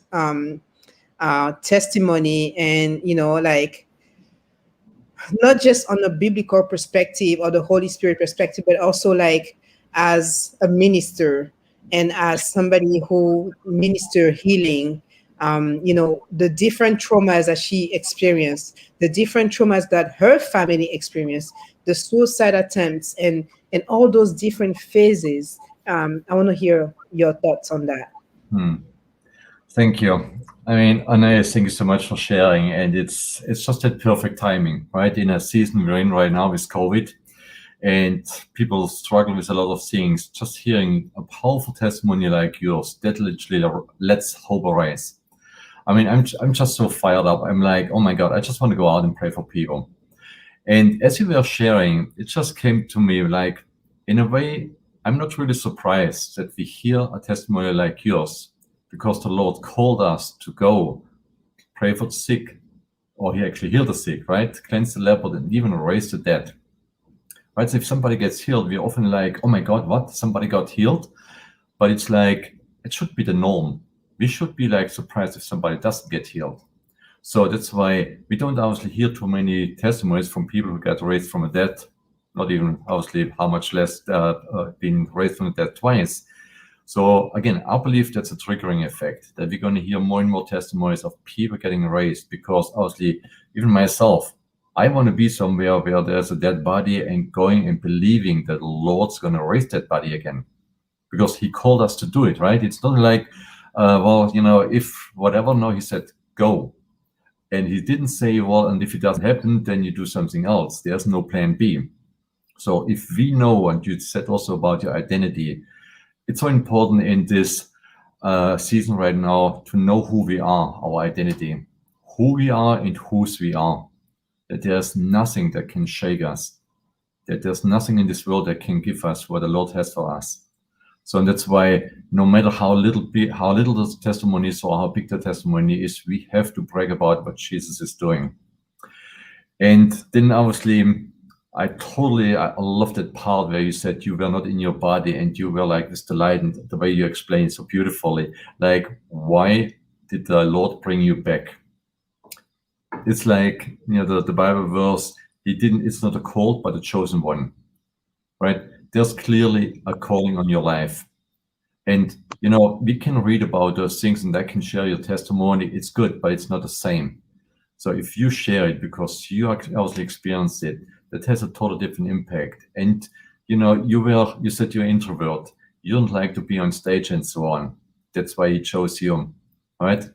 testimony, and not just on a biblical perspective or the Holy Spirit perspective, but also like as a minister and as somebody who minister healing, the different traumas that she experienced, the different traumas that her family experienced, the suicide attempts, and all those different phases. I want to hear your thoughts on that. Thank you. I mean, Anaïs, thank you so much for sharing. And it's just that perfect timing, right? In a season we're in right now with COVID, and people struggle with a lot of things. Just hearing a powerful testimony like yours, that literally lets hope arise. I mean, I'm just so fired up. I'm like, oh my God, I just want to go out and pray for people. And as you were sharing, it just came to me like, in a way, I'm not really surprised that we hear a testimony like yours, because the Lord called us to go pray for the sick, or he actually healed the sick, right? Cleansed the leper and even raised the dead. Right? So if somebody gets healed, we're often like, oh my God, what? Somebody got healed? But it's like, it should be the norm. We should be like surprised if somebody doesn't get healed. So that's why we don't obviously hear too many testimonies from people who got raised from the dead, not even obviously how much less being raised from the dead twice. So again, I believe that's a triggering effect, that we're going to hear more and more testimonies of people getting raised, because obviously even myself, I want to be somewhere where there's a dead body and going and believing that the Lord's going to raise that body again, because he called us to do it, right? It's not like, well, you know, if whatever, no, he said, go. And he didn't say, well, and if it doesn't happen, then you do something else. There's no plan B. So if we know, and you said also about your identity, it's so important in this season right now to know who we are, our identity, who we are and whose we are, that there's nothing that can shake us, that there's nothing in this world that can give us what the Lord has for us. So and that's why no matter how little the testimony is or how big the testimony is, we have to brag about what Jesus is doing. And then obviously, I love that part where you said you were not in your body and you were like this delight, and the way you explained so beautifully, like, why did the Lord bring you back? It's like, you know, the Bible verse, it's not a called, but a chosen one, right? There's clearly a calling on your life. And, you know, we can read about those things and I can share your testimony. It's good, but it's not the same. So if you share it because you actually experienced it, that has a totally different impact. And, you know, you said you're an introvert. You don't like to be on stage and so on. That's why he chose you, right?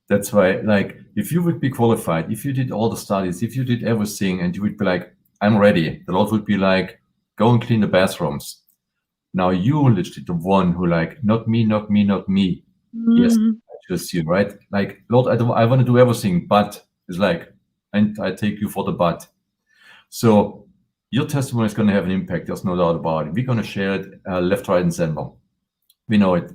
That's why, like, if you would be qualified, if you did all the studies, if you did everything, and you would be like, I'm ready, the Lord would be like, go and clean the bathrooms. Now you literally the one who like, not me, not me, not me. Yes, I choose you, right? Like, Lord, I want to do everything, but it's like, and I take you for the but. So your testimony is going to have an impact. There's no doubt about it. We're going to share it left, right, and center. We know it.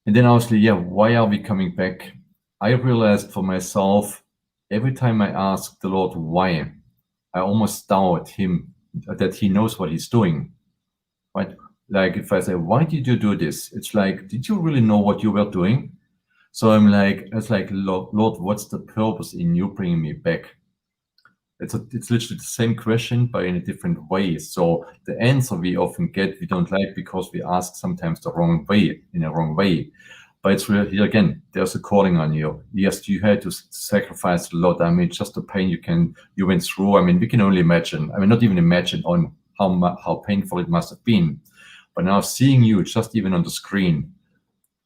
And then obviously, yeah, why are we coming back? I realized for myself, every time I ask the Lord why, I almost doubt him, that he knows what he's doing, right? Like if I say, why did you do this? It's like, did you really know what you were doing? So I'm like, it's like, Lord, what's the purpose in you bringing me back? It's literally the same question, but in a different way. So the answer we often get, we don't like because we ask sometimes the wrong way, in a wrong way. But it's really, here again, there's a calling on you. Yes, you had to sacrifice a lot. I mean, just the pain you went through. I mean, we can only imagine. I mean, not even imagine on how painful it must have been. But now seeing you just even on the screen,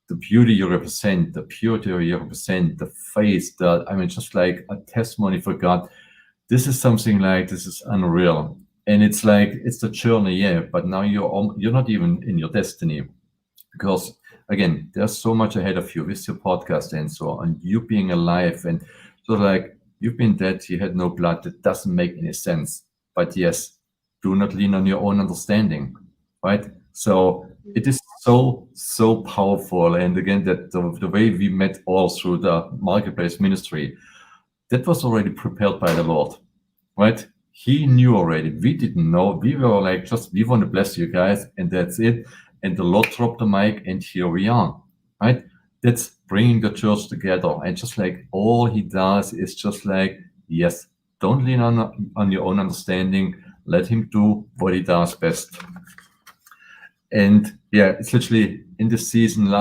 the beauty you represent, the purity you represent, the face, I mean, just like a testimony for God. This is something like, this is unreal. And it's like, it's the journey, yeah, but now you're not even in your destiny, because again, there's so much ahead of you with your podcast and so on, you being alive. And so like, you've been dead, you had no blood, that doesn't make any sense. But yes, do not lean on your own understanding, right? So it is so powerful. And again, that the way we met all through the marketplace ministry, that was already prepared by the Lord, right? He knew already. We didn't know. We were like, we want to bless you guys, and that's it. And the Lord dropped the mic, and here we are, right? That's bringing the church together. And just like all he does is just like, yes, don't lean on your own understanding. Let him do what he does best. And yeah, it's literally in this season,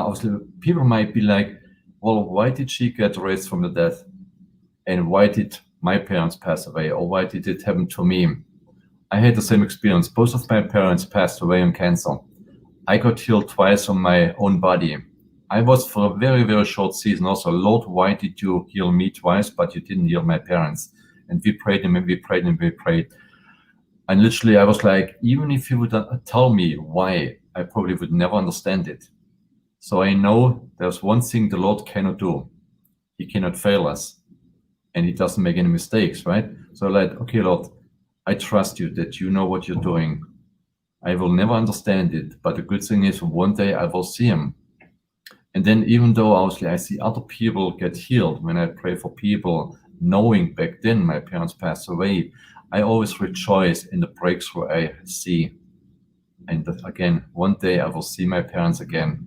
people might be like, well, why did she get raised from the dead? And why did my parents pass away? Or why did it happen to me? I had the same experience. Both of my parents passed away on cancer. I got healed twice on my own body. I was for a very, very short season also, Lord, why did you heal me twice, but you didn't heal my parents? And we prayed and we prayed and we prayed. And literally I was like, even if you would tell me why, I probably would never understand it. So I know there's one thing the Lord cannot do. He cannot fail us. And he doesn't make any mistakes, right? So like, okay, Lord, I trust you that you know what you're doing. I will never understand it, but the good thing is one day I will see him. And then even though obviously I see other people get healed when I pray for people, knowing back then my parents passed away, I always rejoice in the breakthrough I see. And that, again, one day I will see my parents again.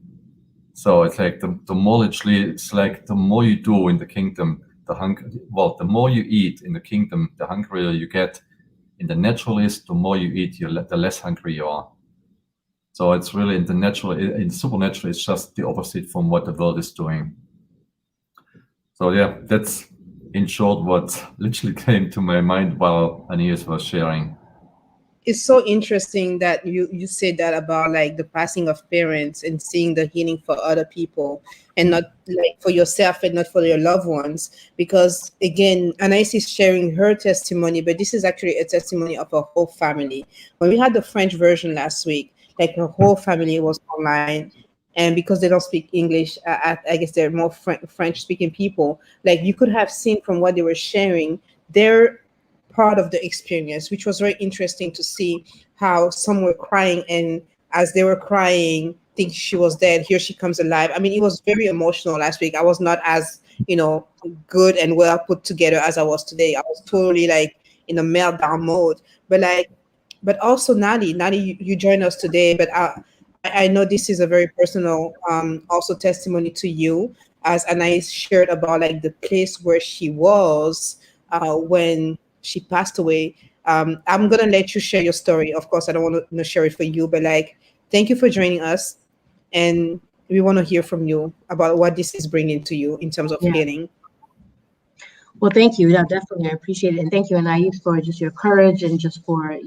So it's like the more literally, it's like the more you do in the kingdom, the more you eat in the kingdom, the hungrier you get. In the natural is, the more you eat, the less hungry you are. So it's really in the supernatural, it's just the opposite from what the world is doing. So yeah, that's in short what literally came to my mind while Anaïs was sharing. It's so interesting that you said that about like the passing of parents and seeing the healing for other people and not like for yourself and not for your loved ones, because again, Anais is sharing her testimony, but this is actually a testimony of a whole family. When we had the French version last week, like her whole family was online, and because they don't speak English, I guess they're more French speaking people. Like you could have seen from what they were sharing, they're part of the experience, which was very interesting to see how some were crying, and as they were crying, think she was dead. Here she comes alive. I mean, it was very emotional last week. I was not as, good and well put together as I was today. I was totally like in a meltdown mode. But also Nadi, you joined us today, but I know this is a very personal also testimony to you, as Anais shared about like the place where she was when she passed away. I'm gonna let you share your story. Of course, I don't want to share it for you, but like, thank you for joining us, and we want to hear from you about what this is bringing to you in terms of Yeah. healing. Well, thank you. Yeah, definitely. I appreciate it. And thank you, Anaïs, for just your courage and just for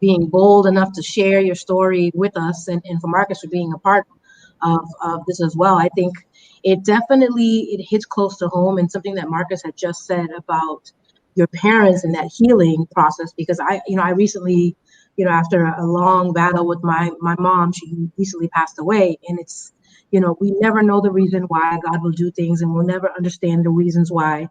being bold enough to share your story with us, and for Marcus for being a part of this as well. I think it hits close to home, and something that Marcus had just said about your parents and that healing process, because I recently, after a long battle with my mom, she recently passed away, and it's, we never know the reason why God will do things, and we'll never understand the reasons why,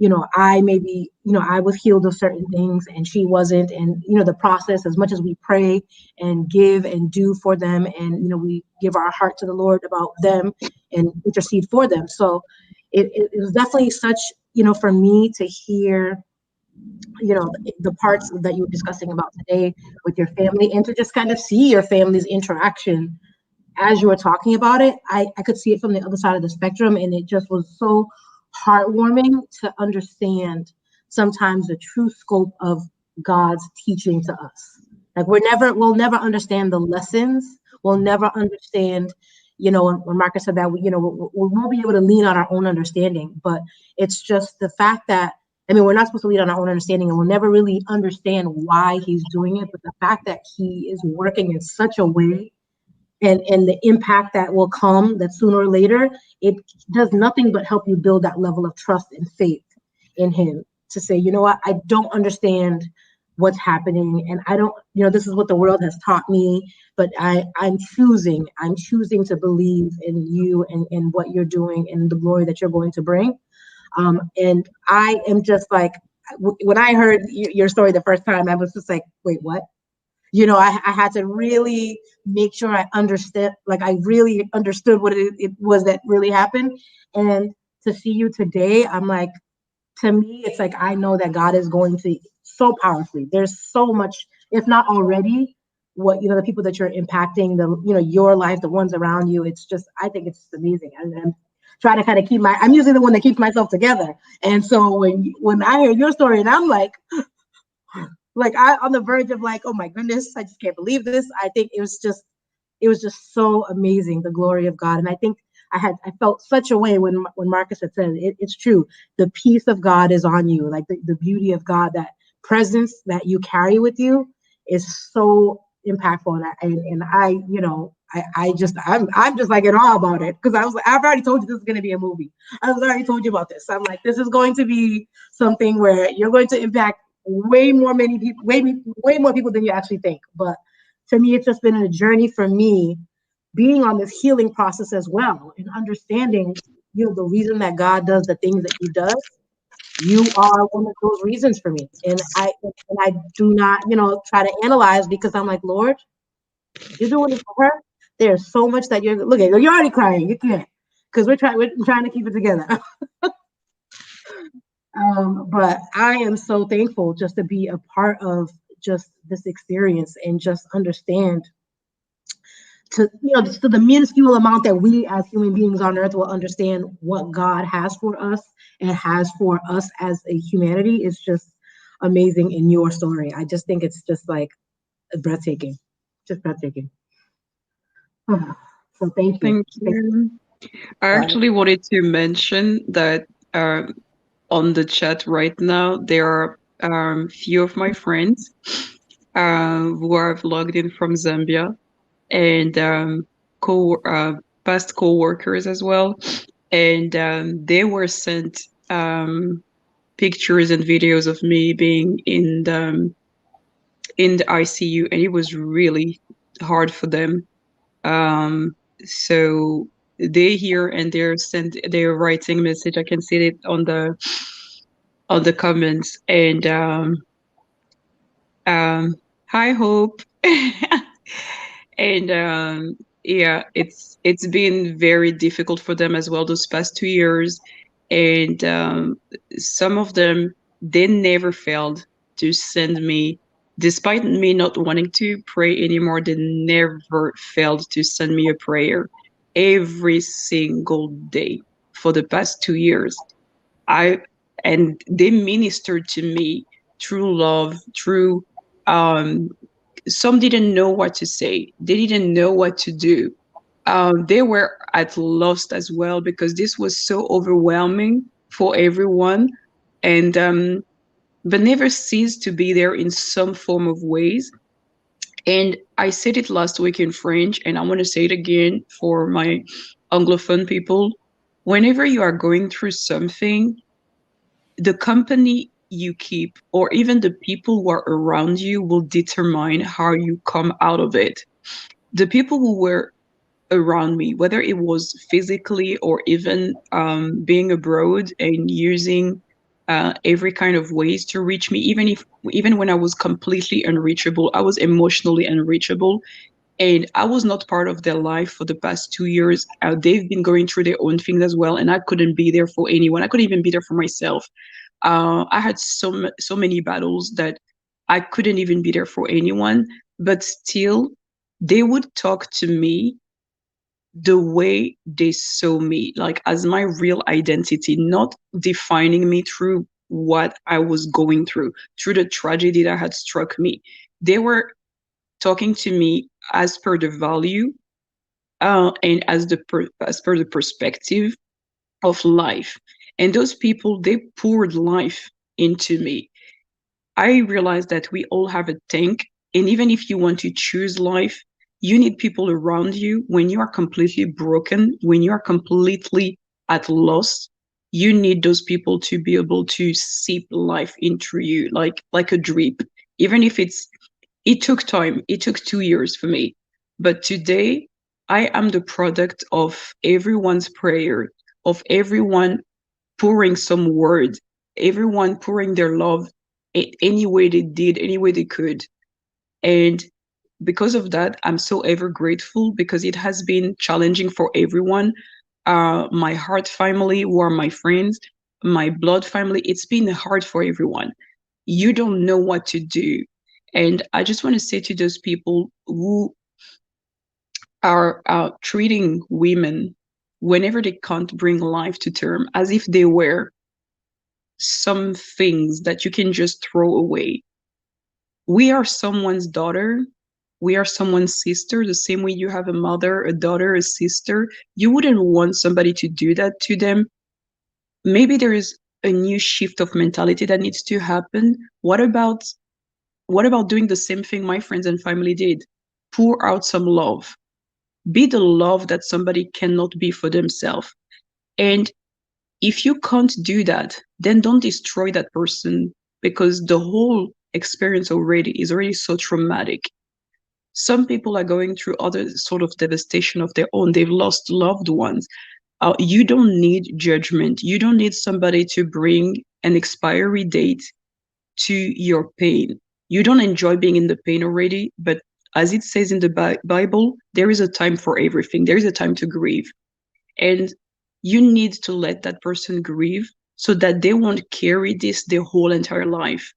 I was healed of certain things and she wasn't. And, the process, as much as we pray and give and do for them, and, we give our heart to the Lord about them and intercede for them. So it was definitely such, for me to hear, the parts that you were discussing about today with your family, and to just kind of see your family's interaction as you were talking about it. I could see it from the other side of the spectrum, and it just was so heartwarming to understand sometimes the true scope of God's teaching to us. Like we'll never understand the lessons. We'll never understand, when Marcus said that, we won't be able to lean on our own understanding, but it's just the fact that, we're not supposed to lean on our own understanding, and we'll never really understand why he's doing it. But the fact that he is working in such a way, and the impact that will come, that sooner or later, it does nothing but help you build that level of trust and faith in him, to say, you know what, I don't understand what's happening, and I don't, this is what the world has taught me, but I'm choosing to believe in you and what you're doing and the glory that you're going to bring. And I am just like, when I heard your story the first time, I was just like, wait, what? I had to really make sure I understood, like I really understood what it was that really happened. And to see you today, I'm like, to me, it's like, I know that God is going to so powerfully. There's so much, if not already, what, the people that you're impacting, your life, the ones around you. It's just, I think it's amazing. And I'm trying to kind of I'm usually the one that keeps myself together. And so when I hear your story, and I'm like I on the verge of like, oh my goodness, I just can't believe this. I think it was just so amazing, the glory of God. And I think I felt such a way when Marcus had said it's true. The peace of God is on you, like the beauty of God, that presence that you carry with you is so impactful. And I'm just like in awe about it, because I've already told you this is going to be a movie. I was already told you about this. I'm like, this is going to be something where you're going to impact way more people than you actually think. But to me, it's just been a journey for me, being on this healing process as well, and understanding, the reason that God does the things that he does. You are one of those reasons for me. And I do not, try to analyze, because I'm like, Lord, you're doing it for her. There's so much that you're already crying. You can't, because we're trying to keep it together. But I am so thankful just to be a part of just this experience and just understand to to the minuscule amount that we as human beings on earth will understand what God has for us and has for us as a humanity is just amazing in your story. I just think it's just like breathtaking, just breathtaking. So thank you. Thank you. I actually wanted to mention that on the chat right now, there are few of my friends who are logged in from Zambia and past co-workers as well. And they were sent pictures and videos of me being in the ICU, and it was really hard for them. So they hear and they're writing message. I can see it on the comments and hi Hope. And yeah, it's been very difficult for them as well those past 2 years. And some of them, they never failed to send me, despite me not wanting to pray anymore, they never failed to send me a prayer every single day for the past 2 years. I and they ministered to me through love, through um some didn't know what to say. They didn't know what to do. They were at lost as well because this was so overwhelming for everyone. And but never ceased to be there in some form of ways. And I said it last week in French, and I want to say it again for my Anglophone people. Whenever you are going through something, the company you keep or even the people who are around you will determine how you come out of it. The people who were around me, whether it was physically or even being abroad and using every kind of ways to reach me, even when I was completely unreachable, I was emotionally unreachable, and I was not part of their life for the past 2 years. They've been going through their own things as well, and I couldn't be there for anyone. I couldn't even be there for myself. I had so many battles that I couldn't even be there for anyone, but still, they would talk to me the way they saw me, like as my real identity, not defining me through what I was going through the tragedy that had struck me. They were talking to me as per the value and as per the perspective of life. And those people, they poured life into me. I realized that we all have a tank. And even if you want to choose life, you need people around you when you are completely broken, when you are completely at loss. You need those people to be able to seep life into you like a drip. Even if it took time, it took 2 years for me. But today, I am the product of everyone's prayer, of everyone pouring some word, everyone pouring their love any way they did, any way they could. And because of that, I'm so ever grateful because it has been challenging for everyone. My heart family, who are my friends, my blood family, it's been hard for everyone. You don't know what to do. And I just want to say to those people who are treating women whenever they can't bring life to term as if they were some things that you can just throw away. We are someone's daughter. We are someone's sister, the same way you have a mother, a daughter, a sister. You wouldn't want somebody to do that to them. Maybe there is a new shift of mentality that needs to happen. What about doing the same thing my friends and family did? Pour out some love. Be the love that somebody cannot be for themselves. And if you can't do that, then don't destroy that person because the whole experience is already so traumatic. Some people are going through other sort of devastation of their own. They've lost loved ones. You don't need judgment. You don't need somebody to bring an expiry date to your pain. You don't enjoy being in the pain already, but as it says in the Bible, there is a time for everything. There is a time to grieve. And you need to let that person grieve so that they won't carry this their whole entire life.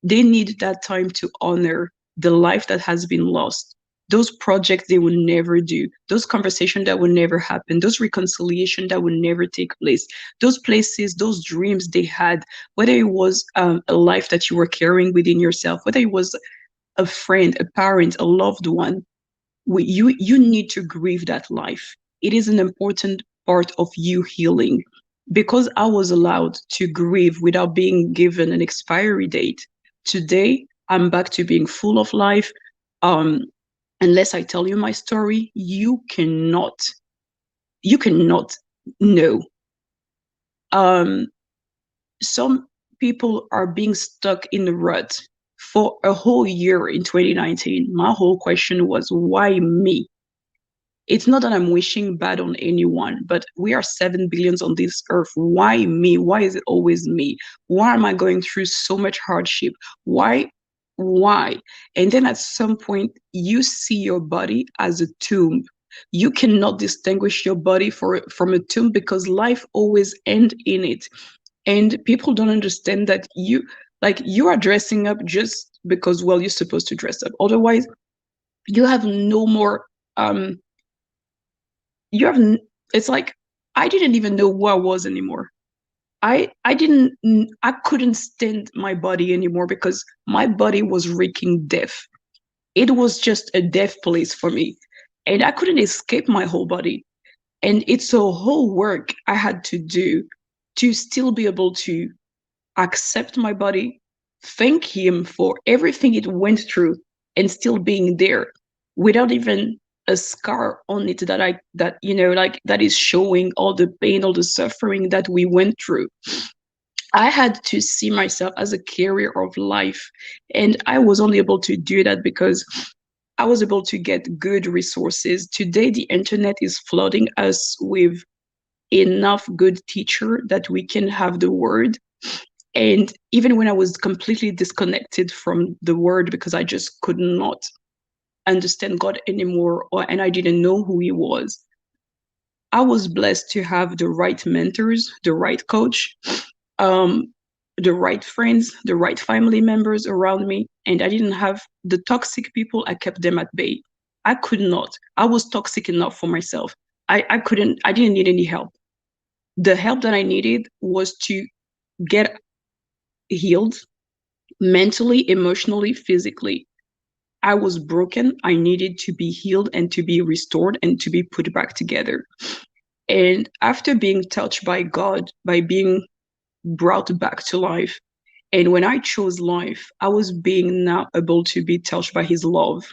They need that time to honor the life that has been lost, those projects they will never do, those conversations that will never happen, those reconciliation that will never take place, those places, those dreams they had, whether it was a life that you were carrying within yourself, whether it was a friend, a parent, a loved one. You need to grieve that life. It is an important part of you healing. Because I was allowed to grieve without being given an expiry date, today I'm back to being full of life. Unless I tell you my story, you cannot know. Some people are being stuck in the rut for a whole year in 2019. My whole question was, why me? It's not that I'm wishing bad on anyone, but we are 7 billions on this earth. Why me? Why is it always me? Why am I going through so much hardship? Why? And then at some point, you see your body as a tomb. You cannot distinguish your body from a tomb because life always ends in it. And people don't understand that you are dressing up just because, well, you're supposed to dress up. Otherwise, you have no more it's like I didn't even know who I was anymore. I couldn't stand my body anymore because my body was wreaking death. It was just a death place for me, and I couldn't escape my whole body. And it's a whole work I had to do to still be able to accept my body, thank him for everything it went through, and still being there without even a scar on it that is showing all the pain, all the suffering that we went through. I had to see myself as a carrier of life, and I was only able to do that because I was able to get good resources. Today, the internet is flooding us with enough good teacher that we can have the word. And even when I was completely disconnected from the word because I just could not understand God anymore, and I didn't know who he was, I was blessed to have the right mentors, the right coach, the right friends, the right family members around me. And I didn't have the toxic people. I kept them at bay. I could not. I was toxic enough for myself. I didn't need any help. The help that I needed was to get healed mentally, emotionally, physically. I was broken. I needed to be healed and to be restored and to be put back together. And after being touched by God, by being brought back to life, and when I chose life, I was being now able to be touched by his love.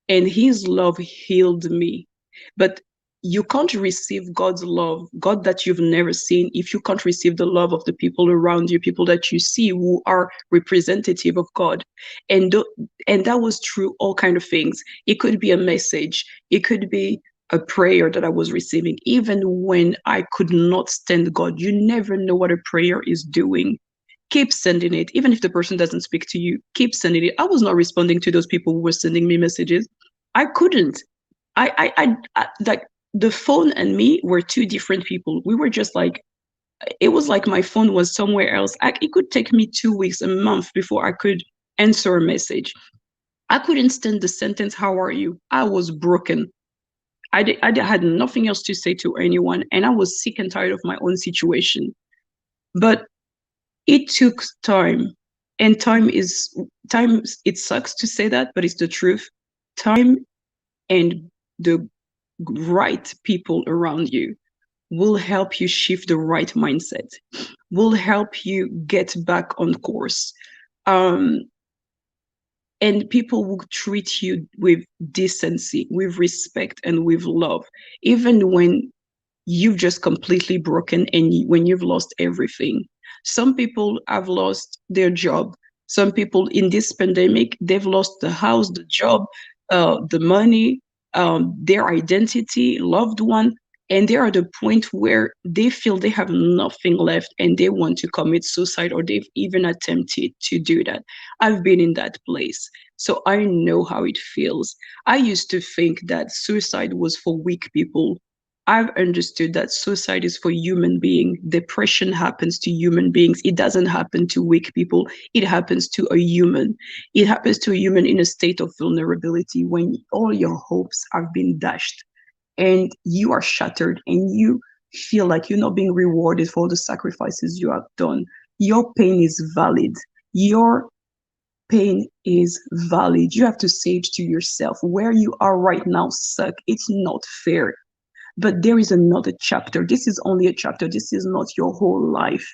And his love healed me. But you can't receive God's love, God that you've never seen, if you can't receive the love of the people around you, people that you see who are representative of God. And that was through all kind of things. It could be a message. It could be a prayer that I was receiving, even when I could not stand God. You never know what a prayer is doing. Keep sending it. Even if the person doesn't speak to you, keep sending it. I was not responding to those people who were sending me messages. I couldn't. I like, the phone and me were two different people. We were just like, it was like my phone was somewhere else. It could take me 2 weeks, a month before I could answer a message. I couldn't stand the sentence, "How are you?" I was broken. I had nothing else to say to anyone, and I was sick and tired of my own situation. But it took time, and time, it sucks to say that, but it's the truth. Time and the right people around you will help you shift the right mindset, will help you get back on course. And people will treat you with decency, with respect, and with love, even when you've just completely broken and when you've lost everything. Some people have lost their job. Some people in this pandemic, they've lost the house, the job, the money, their identity, loved one, and they're at a point where they feel they have nothing left and they want to commit suicide, or they've even attempted to do that. I've been in that place, so I know how it feels. I used to think that suicide was for weak people. I've understood that suicide is for human beings. Depression happens to human beings. It doesn't happen to weak people. It happens to a human. It happens to a human in a state of vulnerability when all your hopes have been dashed and you are shattered and you feel like you're not being rewarded for the sacrifices you have done. Your pain is valid. Your pain is valid. You have to say it to yourself. Where you are right now suck. It's not fair. But there is another chapter. This is only a chapter. This is not your whole life.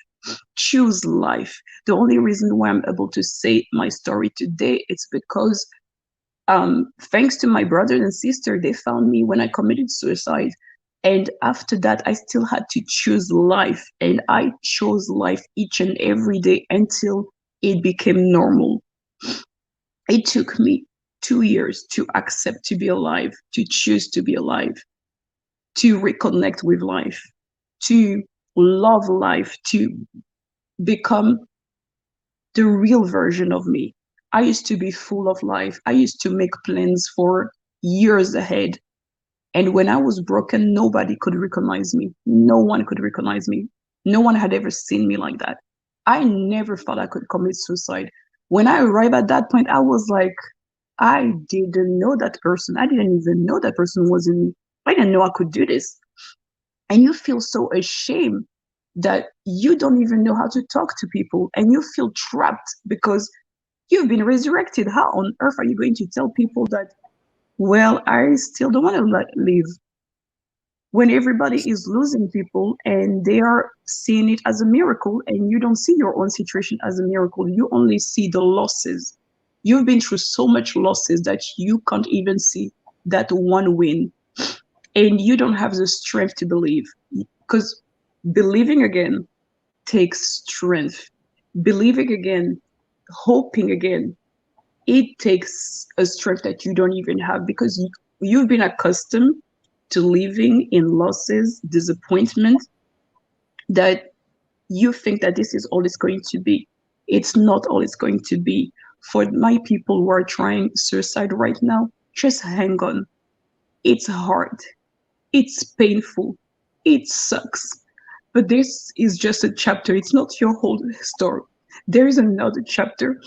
Choose life. The only reason why I'm able to say my story today is because thanks to my brothers and sister, they found me when I committed suicide. And after that, I still had to choose life. And I chose life each and every day until it became normal. It took me 2 years to accept to be alive, to choose to be alive, to reconnect with life, to love life, to become the real version of me. I used to be full of life. I used to make plans for years ahead. And when I was broken, nobody could recognize me. No one could recognize me. No one had ever seen me like that. I never thought I could commit suicide. When I arrived at that point, I was like, I didn't know that person. I didn't even know that person was in me. I didn't know I could do this. And you feel so ashamed that you don't even know how to talk to people, and you feel trapped because you've been resurrected. How on earth are you going to tell people that, well, I still don't want to live, when everybody is losing people and they are seeing it as a miracle, and you don't see your own situation as a miracle. You only see the losses. You've been through so much losses that you can't even see that one win. And you don't have the strength to believe, because believing again takes strength. Believing again, hoping again, it takes a strength that you don't even have, because you've been accustomed to living in losses, disappointment, that you think that this is all it's going to be. It's not all it's going to be. For my people who are trying suicide right now, just hang on. It's hard. It's painful. It sucks. But this is just a chapter. It's not your whole story. There is another chapter.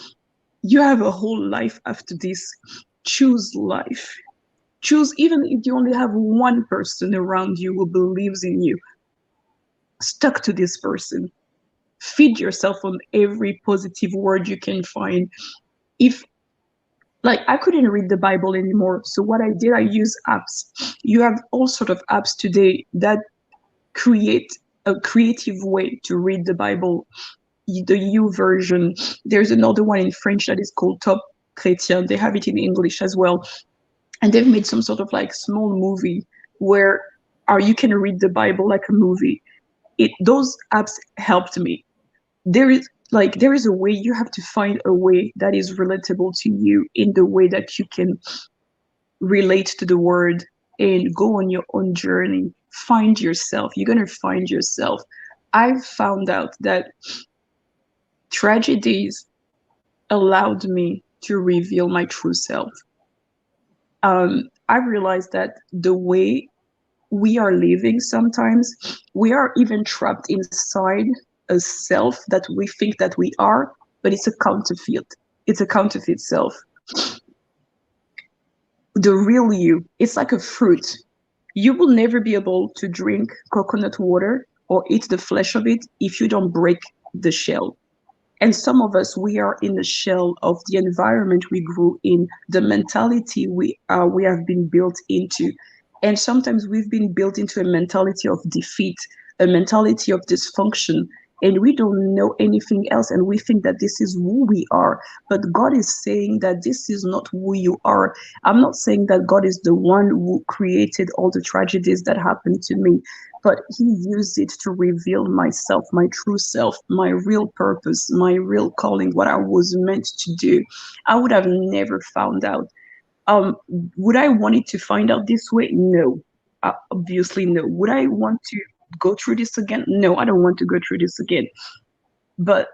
You have a whole life after this. Choose life. Choose, even if you only have one person around you who believes in you. Stuck to this person. Feed yourself on every positive word you can find. If, like, I couldn't read the Bible anymore, so what I did, I use apps. You have all sort of apps today that create a creative way to read the Bible. The U version. There's another one in French that is called Top Chrétien. They have it in English as well. And they've made some sort of like small movie where you can read the Bible like a movie. Those apps helped me. There is a way. You have to find a way that is relatable to you, in the way that you can relate to the word and go on your own journey. Find yourself. You're going to find yourself. I found out that tragedies allowed me to reveal my true self. I realized that the way we are living, sometimes we are even trapped inside a self that we think that we are, but it's a counterfeit. It's a counterfeit self. The real you, it's like a fruit. You will never be able to drink coconut water or eat the flesh of it if you don't break the shell. And some of us, we are in the shell of the environment we grew in, the mentality we have been built into. And sometimes we've been built into a mentality of defeat, a mentality of dysfunction, and we don't know anything else. And we think that this is who we are. But God is saying that this is not who you are. I'm not saying that God is the one who created all the tragedies that happened to me, but he used it to reveal myself, my true self, my real purpose, my real calling, what I was meant to do. I would have never found out. Would I want it to find out this way? No, obviously no. Would I want to go through this again? No, I don't want to go through this again. But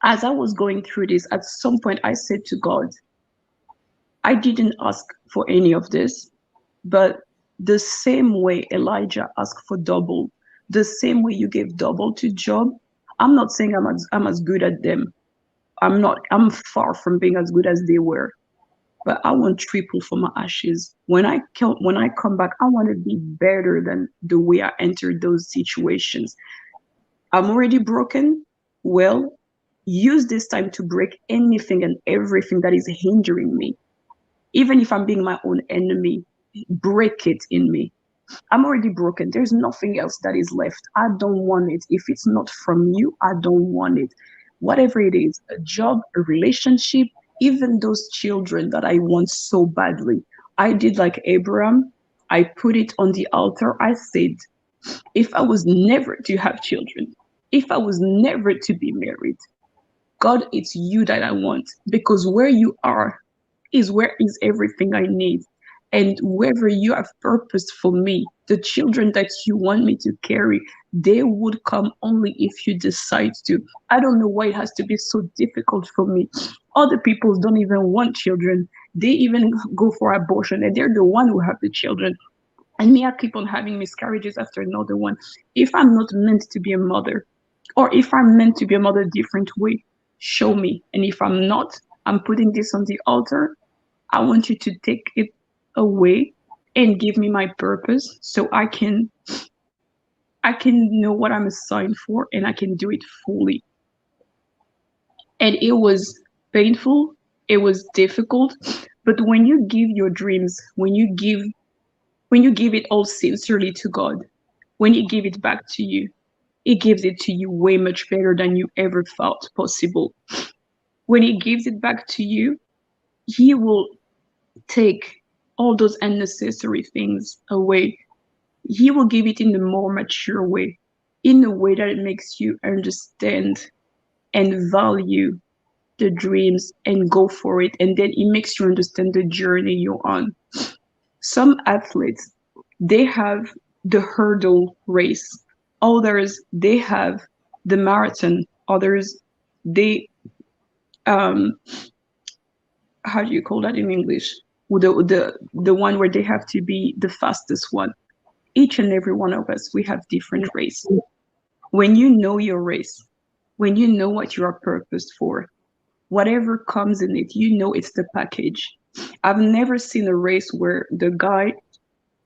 as I was going through this, at some point I said to God, I didn't ask for any of this, but The same way Elijah asked for double, the same way you gave double to Job. I'm not saying I'm as good at them. I'm far from being as good as they were. But I want triple for my ashes. When I come back, I want to be better than the way I entered those situations. I'm already broken. Well, use this time to break anything and everything that is hindering me. Even if I'm being my own enemy, break it in me. I'm already broken. There's nothing else that is left. I don't want it. If it's not from you, I don't want it. Whatever it is, a job, a relationship, even those children that I want so badly. I did like Abraham. I put it on the altar. I said, if I was never to have children, if I was never to be married, God, it's you that I want, because where you are is where is everything I need. And wherever you have purpose for me, the children that you want me to carry, they would come only if you decide to. I don't know why it has to be so difficult for me. Other people don't even want children. They even go for abortion, and they're the one who have the children. And me, I keep on having miscarriages after another one. If I'm not meant to be a mother, or if I'm meant to be a mother a different way, show me. And if I'm not, I'm putting this on the altar. I want you to take it away and give me my purpose so I can know what I'm assigned for, and I can do it fully. And it was painful, it was difficult, but when you give your dreams, when you give it all sincerely to God, when He give it back to you, He gives it to you way much better than you ever thought possible. When He gives it back to you, He will take all those unnecessary things away. He will give it in a more mature way, in a way that it makes you understand and value the dreams and go for it. And then it makes you understand the journey you're on. Some athletes, they have the hurdle race. Others, they have the marathon. Others, they, how do you call that in English? The one where they have to be the fastest one. Each and every one of us, we have different race. When you know your race, when you know what you are purposed for, whatever comes in it, you know it's the package. I've never seen a race where the guy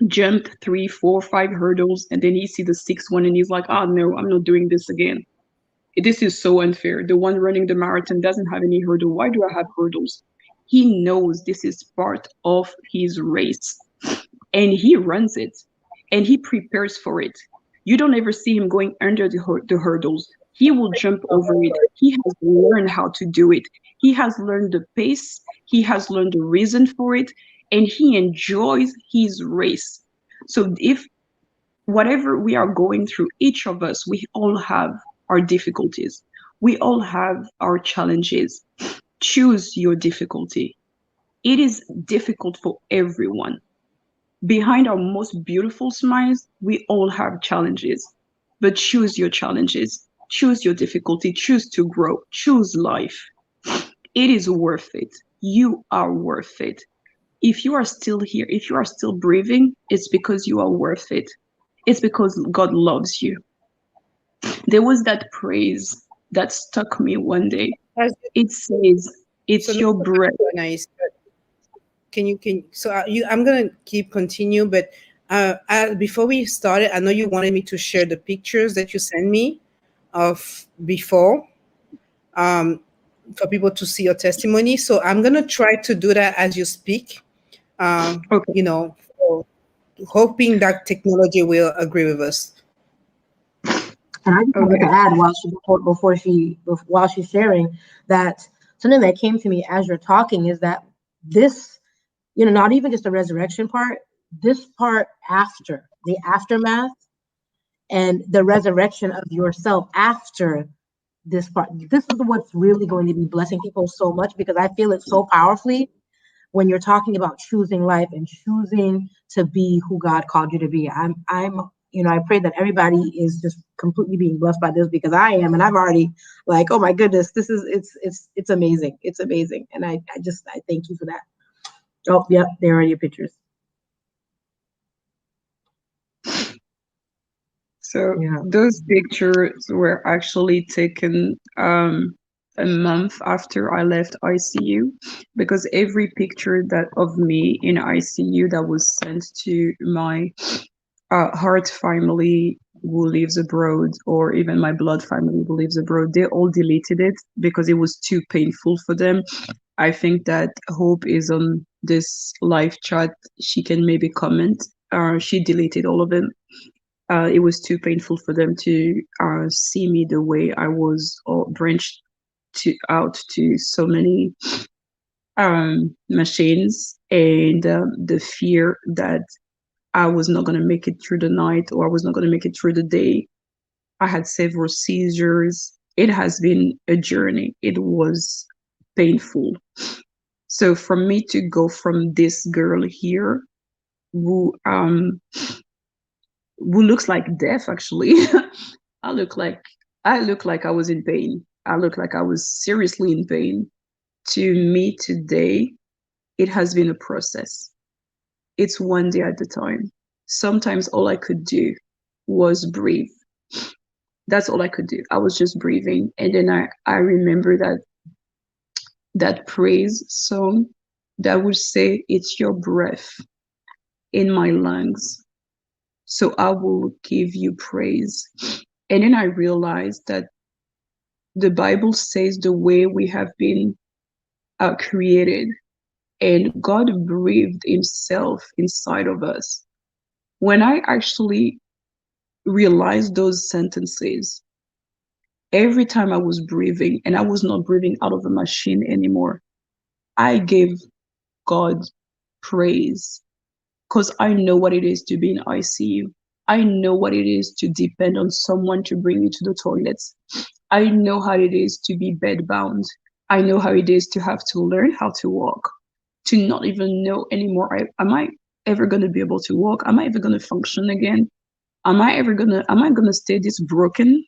jumped 3, 4, 5 hurdles and then he see the 6th one and he's like, oh no, I'm not doing this again. This is so unfair. The one running the marathon doesn't have any hurdle. Why do I have hurdles? He knows this is part of his race and he runs it and he prepares for it. You don't ever see him going under the hurdles. He will jump over it. He has learned how to do it. He has learned the pace. He has learned the reason for it, and he enjoys his race. So if whatever we are going through, each of us, we all have our difficulties. We all have our challenges. Choose your difficulty. It is difficult for everyone. Behind our most beautiful smiles, we all have challenges. But choose your challenges. Choose your difficulty. Choose to grow. Choose life. It is worth it. You are worth it. If you are still here, if you are still breathing, it's because you are worth it. It's because God loves you. There was that praise that stuck me one day. It says, it's So your breath. Nice. I'm gonna keep continue, but before we started, I know you wanted me to share the pictures that you sent me of before, for people to see your testimony. So I'm gonna try to do that as you speak. Okay. You know, hoping that technology will agree with us. And I just wanted to add while she's sharing that something that came to me as you're talking is that this, not even just the resurrection part, this part after the aftermath and the resurrection of yourself after this part, this is what's really going to be blessing people so much, because I feel it so powerfully when you're talking about choosing life and choosing to be who God called you to be. I pray that everybody is just completely being blessed by this, because I am, and I've already like, oh my goodness, it's amazing. It's amazing. And I thank you for that. Oh, yep, there are your pictures. So Yeah. those pictures were actually taken a month after I left ICU, because every picture that of me in ICU that was sent to my heart family who lives abroad, or even my blood family who lives abroad, they all deleted it because it was too painful for them. I think that Hope is on this live chat. She can maybe comment. She deleted all of it. It was too painful for them to see me the way I was, or branched out to so many machines, and the fear that I was not going to make it through the night, or I was not going to make it through the day. I had several seizures. It has been a journey. It was painful. So for me to go from this girl here who looks like death, actually, I look like I was in pain. I look like I was seriously in pain. To me today, it has been a process. It's one day at a time. Sometimes all I could do was breathe. That's all I could do. I was just breathing. And then I remember that praise song that would say, "It's your breath in my lungs, so I will give you praise." And then I realized that the Bible says the way we have been created, and God breathed himself inside of us. When I actually realized those sentences, every time I was breathing, and I was not breathing out of a machine anymore, I gave God praise, because I know what it is to be in ICU. I know what it is to depend on someone to bring you to the toilets. I know how it is to be bedbound. I know how it is to have to learn how to walk, to not even know anymore, am I ever going to be able to walk? Am I ever going to function again? Am I going to stay this broken?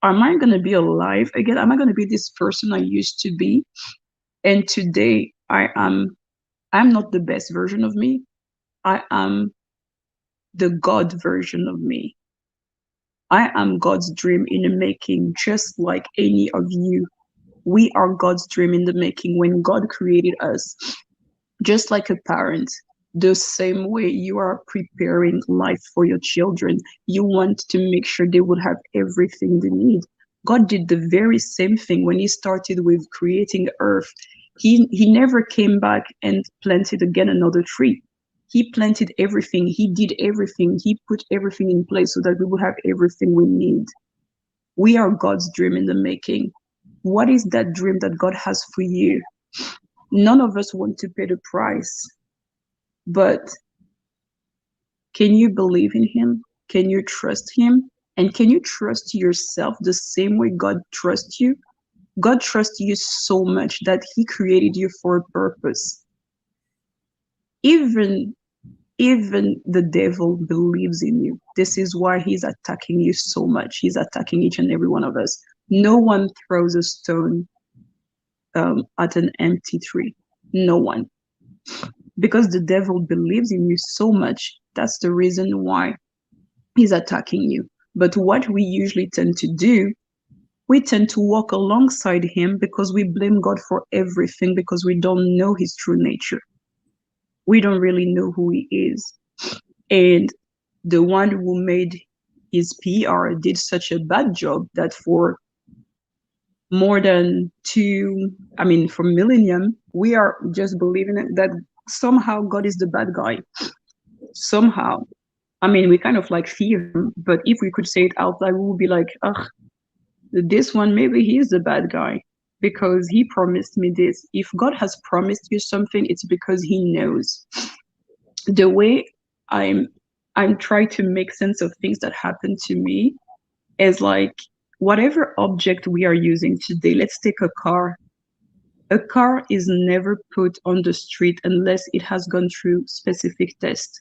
Am I going to be alive again? Am I going to be this person I used to be? And today I'm not the best version of me. I am the God version of me. I am God's dream in the making, just like any of you. We are God's dream in the making. When God created us, just like a parent, the same way you are preparing life for your children, you want to make sure they would have everything they need. God did the very same thing when he started with creating earth. He never came back and planted again another tree. He planted everything. He did everything. He put everything in place so that we would have everything we need. We are God's dream in the making. What is that dream that God has for you? None of us want to pay the price, but can you believe in him? Can you trust him? And can you trust yourself the same way God trusts you? God trusts you so much that he created you for a purpose. Even the devil believes in you. This is why he's attacking you so much. He's attacking each and every one of us. No one throws a stone at an empty tree. No one. Because the devil believes in you so much. That's the reason why he's attacking you. But what we usually tend to do, we tend to walk alongside him because we blame God for everything, because we don't know his true nature. We don't really know who he is. And the one who made his PR did such a bad job that for more than for millennium, we are just believing it, that somehow God is the bad guy. Somehow. We kind of like fear him, but if we could say it out loud, we would be like, ugh, this one, maybe he is the bad guy because he promised me this. If God has promised you something, it's because he knows. The way I'm trying to make sense of things that happen to me is like, whatever object we are using today, let's take a car. A car is never put on the street unless it has gone through specific tests.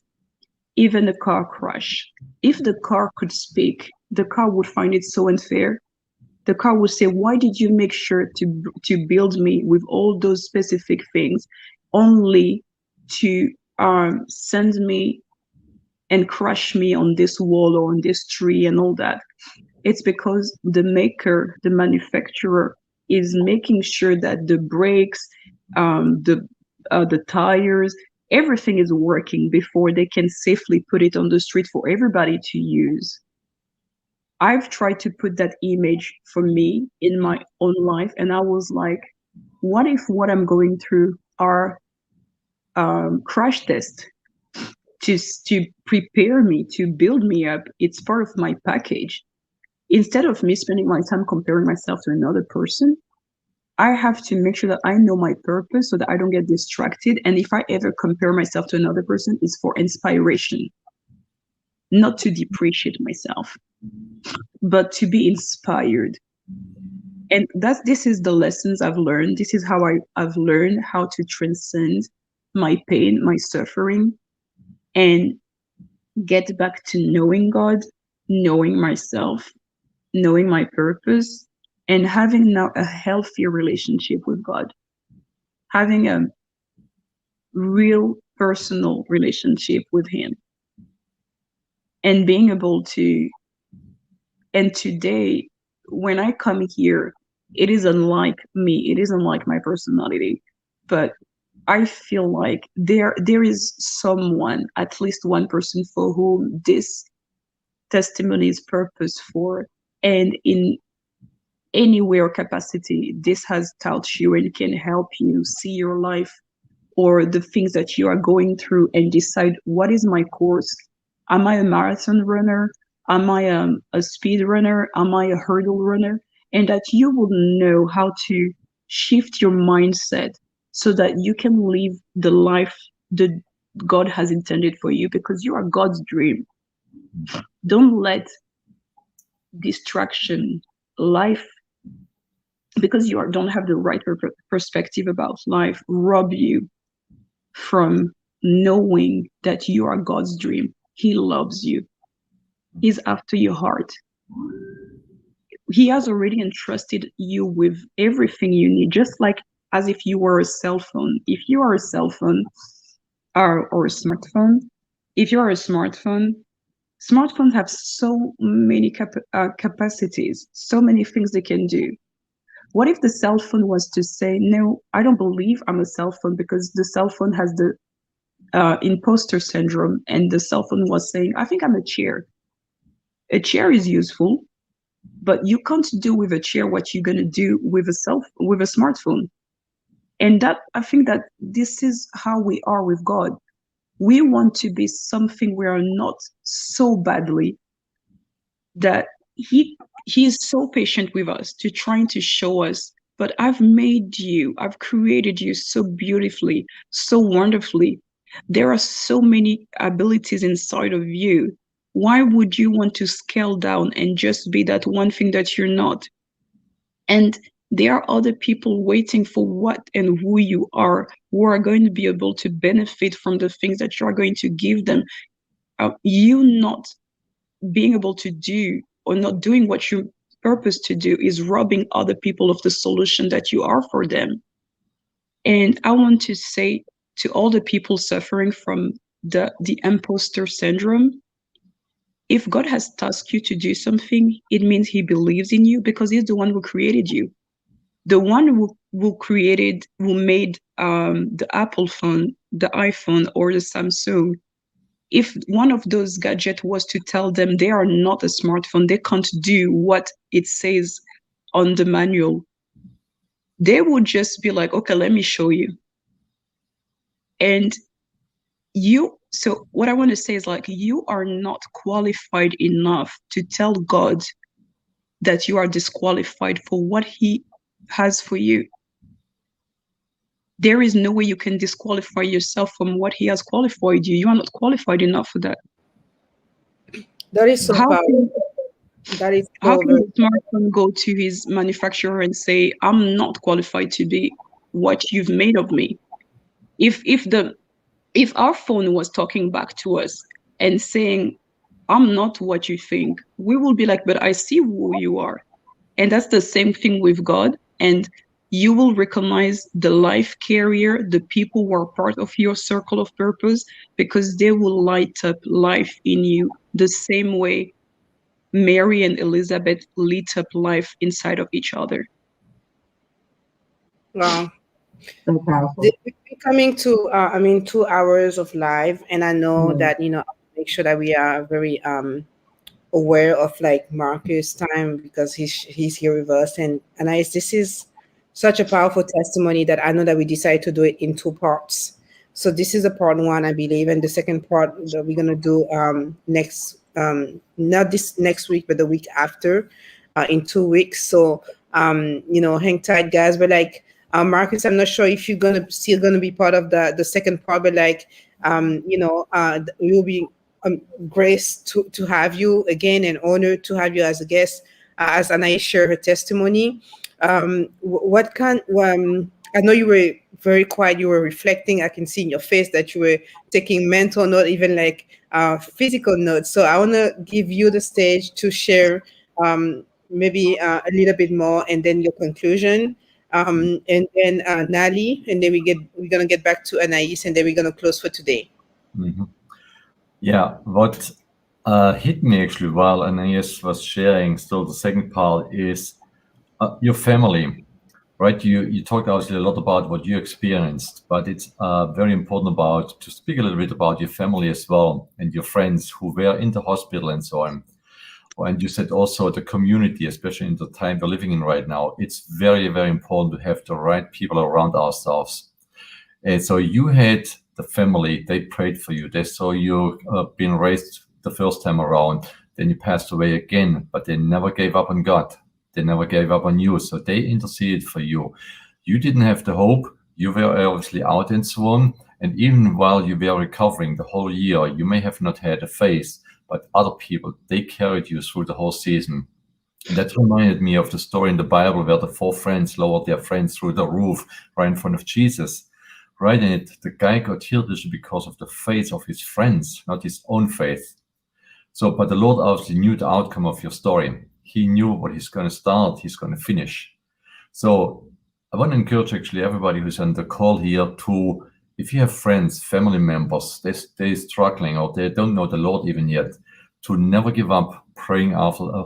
Even a car crash. If the car could speak, the car would find it so unfair. The car would say, why did you make sure to build me with all those specific things only to send me and crush me on this wall or on this tree and all that. It's because the maker, the manufacturer, is making sure that the brakes, the tires, everything is working before they can safely put it on the street for everybody to use. I've tried to put that image for me in my own life, and I was like, what if what I'm going through are crash tests to prepare me, to build me up? It's part of my package. Instead of me spending my time comparing myself to another person, I have to make sure that I know my purpose so that I don't get distracted. And if I ever compare myself to another person, it's for inspiration, not to depreciate myself, but to be inspired. And this is the lessons I've learned. This is how I've learned how to transcend my pain, my suffering, and get back to knowing God, knowing myself, knowing my purpose, and having now a healthier relationship with God, having a real personal relationship with Him, and being able to. And today, when I come here, it is unlike me, it is unlike my personality, but I feel like there is someone, at least one person, for whom this testimony is purpose for, and in any way or capacity this has taught you and can help you see your life or the things that you are going through and decide, what is my course? Am I a marathon runner? Am I a speed runner? Am I a hurdle runner? And that you will know how to shift your mindset so that you can live the life that God has intended for you, because you are God's dream. Don't let distraction, life, because you don't have the right perspective about life, rob you from knowing that you are God's dream. He loves you. He's after your heart. He has already entrusted you with everything you need, just like as if you were a cell phone. If you are a cell phone or a smartphone, if you are a smartphone, smartphones have so many capacities, so many things they can do. What if the cell phone was to say, no, I don't believe I'm a cell phone, because the cell phone has the impostor syndrome, and the cell phone was saying, I think I'm a chair. A chair is useful, but you can't do with a chair what you're going to do with a smartphone. And that, I think that this is how we are with God. We want to be something we are not so badly, that he is so patient with us, to trying to show us, but I've made you, I've created you so beautifully, so wonderfully. There are so many abilities inside of you. Why would you want to scale down and just be that one thing that you're not? And there are other people waiting for what and who you are, who are going to be able to benefit from the things that you are going to give them. You not being able to do or not doing what you purpose to do is robbing other people of the solution that you are for them. And I want to say to all the people suffering from the impostor syndrome, if God has tasked you to do something, it means He believes in you, because He's the one who created you. The one who made the Apple phone, the iPhone, or the Samsung. If one of those gadgets was to tell them they are not a smartphone, they can't do what it says on the manual, they would just be like, okay, let me show you. And so what I want to say is, like, you are not qualified enough to tell God that you are disqualified for what He has for you. There is no way you can disqualify yourself from what He has qualified you. You are not qualified enough for that. That is so powerful. How can the smartphone go to his manufacturer and say, I'm not qualified to be what you've made of me? If our phone was talking back to us and saying, I'm not what you think, we will be like, but I see who you are. And that's the same thing with God. And you will recognize the life carrier, the people who are part of your circle of purpose, because they will light up life in you the same way Mary and Elizabeth lit up life inside of each other. Wow. So powerful. We're coming to, 2 hours of live, and I know Mm. that, I'll make sure that we are very aware of like Marcus' time, because he's here with us. And this is such a powerful testimony that I know that we decided to do it in 2 parts. So this is a part one, I believe, and the second part that we're gonna do next, not this next week, but the week after, in 2 weeks. So hang tight, guys. But like, Marcus, I'm not sure if you're still gonna be part of the second part, but like, we will be grace to have you again, and honored to have you as a guest, as Anaïs share her testimony. What kind? I know you were very quiet. You were reflecting. I can see in your face that you were taking mental note, even like physical notes. So I want to give you the stage to share maybe a little bit more, and then your conclusion. And then Nali, and then we're gonna get back to Anaïs, and then we're gonna close for today. Mhm. Yeah, what hit me actually while Anaïs was sharing, still the second part is your family, right? You talked obviously a lot about what you experienced, but it's very important to speak a little bit about your family as well, and your friends who were in the hospital and so on. And you said also the community, especially in the time we're living in right now, it's very, very important to have the right people around ourselves. And so you had the family, they prayed for you. They saw you being raised the first time around. Then you passed away again, but they never gave up on God. They never gave up on you. So they interceded for you. You didn't have the hope. You were obviously out and so on. And even while you were recovering the whole year, you may have not had a faith, but other people, they carried you through the whole season. And that reminded me of the story in the Bible where the 4 friends lowered their friends through the roof right in front of Jesus. Right in it, the guy got healed because of the faith of his friends, not his own faith. So, but the Lord obviously knew the outcome of your story. He knew what he's going to start, he's going to finish. So I want to encourage actually everybody who's on the call here to, if you have friends, family members, they're struggling or they don't know the Lord even yet, to never give up praying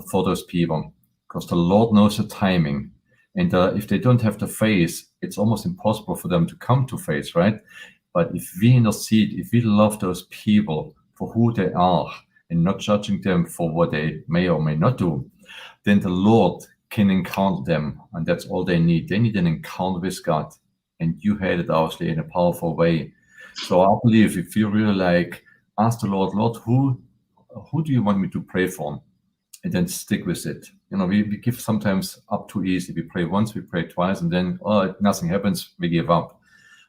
for those people, because the Lord knows the timing. And if they don't have the faith, it's almost impossible for them to come to faith, right? But if we intercede, if we love those people for who they are and not judging them for what they may or may not do, then the Lord can encounter them, and that's all they need. They need an encounter with God, and you had it obviously in a powerful way. So I believe if you really like, ask the Lord, who do you want me to pray for? And then stick with it. We give sometimes up too easy. We pray once, we pray twice, and then nothing happens, we give up.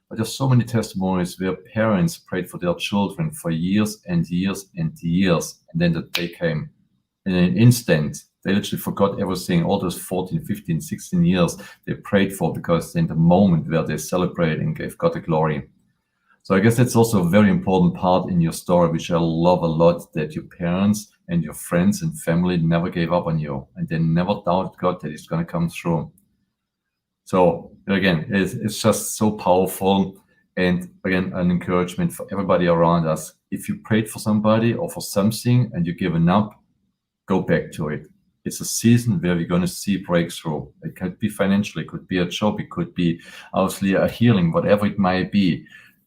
But there's so many testimonies where parents prayed for their children for years and years and years, and then the day came. In an instant, they literally forgot everything, all those 14, 15, 16 years they prayed for, because in the moment where they celebrated and gave God the glory. So I guess that's also a very important part in your story, which I love a lot, that your parents and your friends and family never gave up on you, and they never doubted God that he's going to come through. So again, it's just so powerful. And again, an encouragement for everybody around us. If you prayed for somebody or for something and you've given up, go back to it. It's a season where we're going to see breakthrough. It could be financially, it could be a job, it could be obviously a healing, whatever it might be.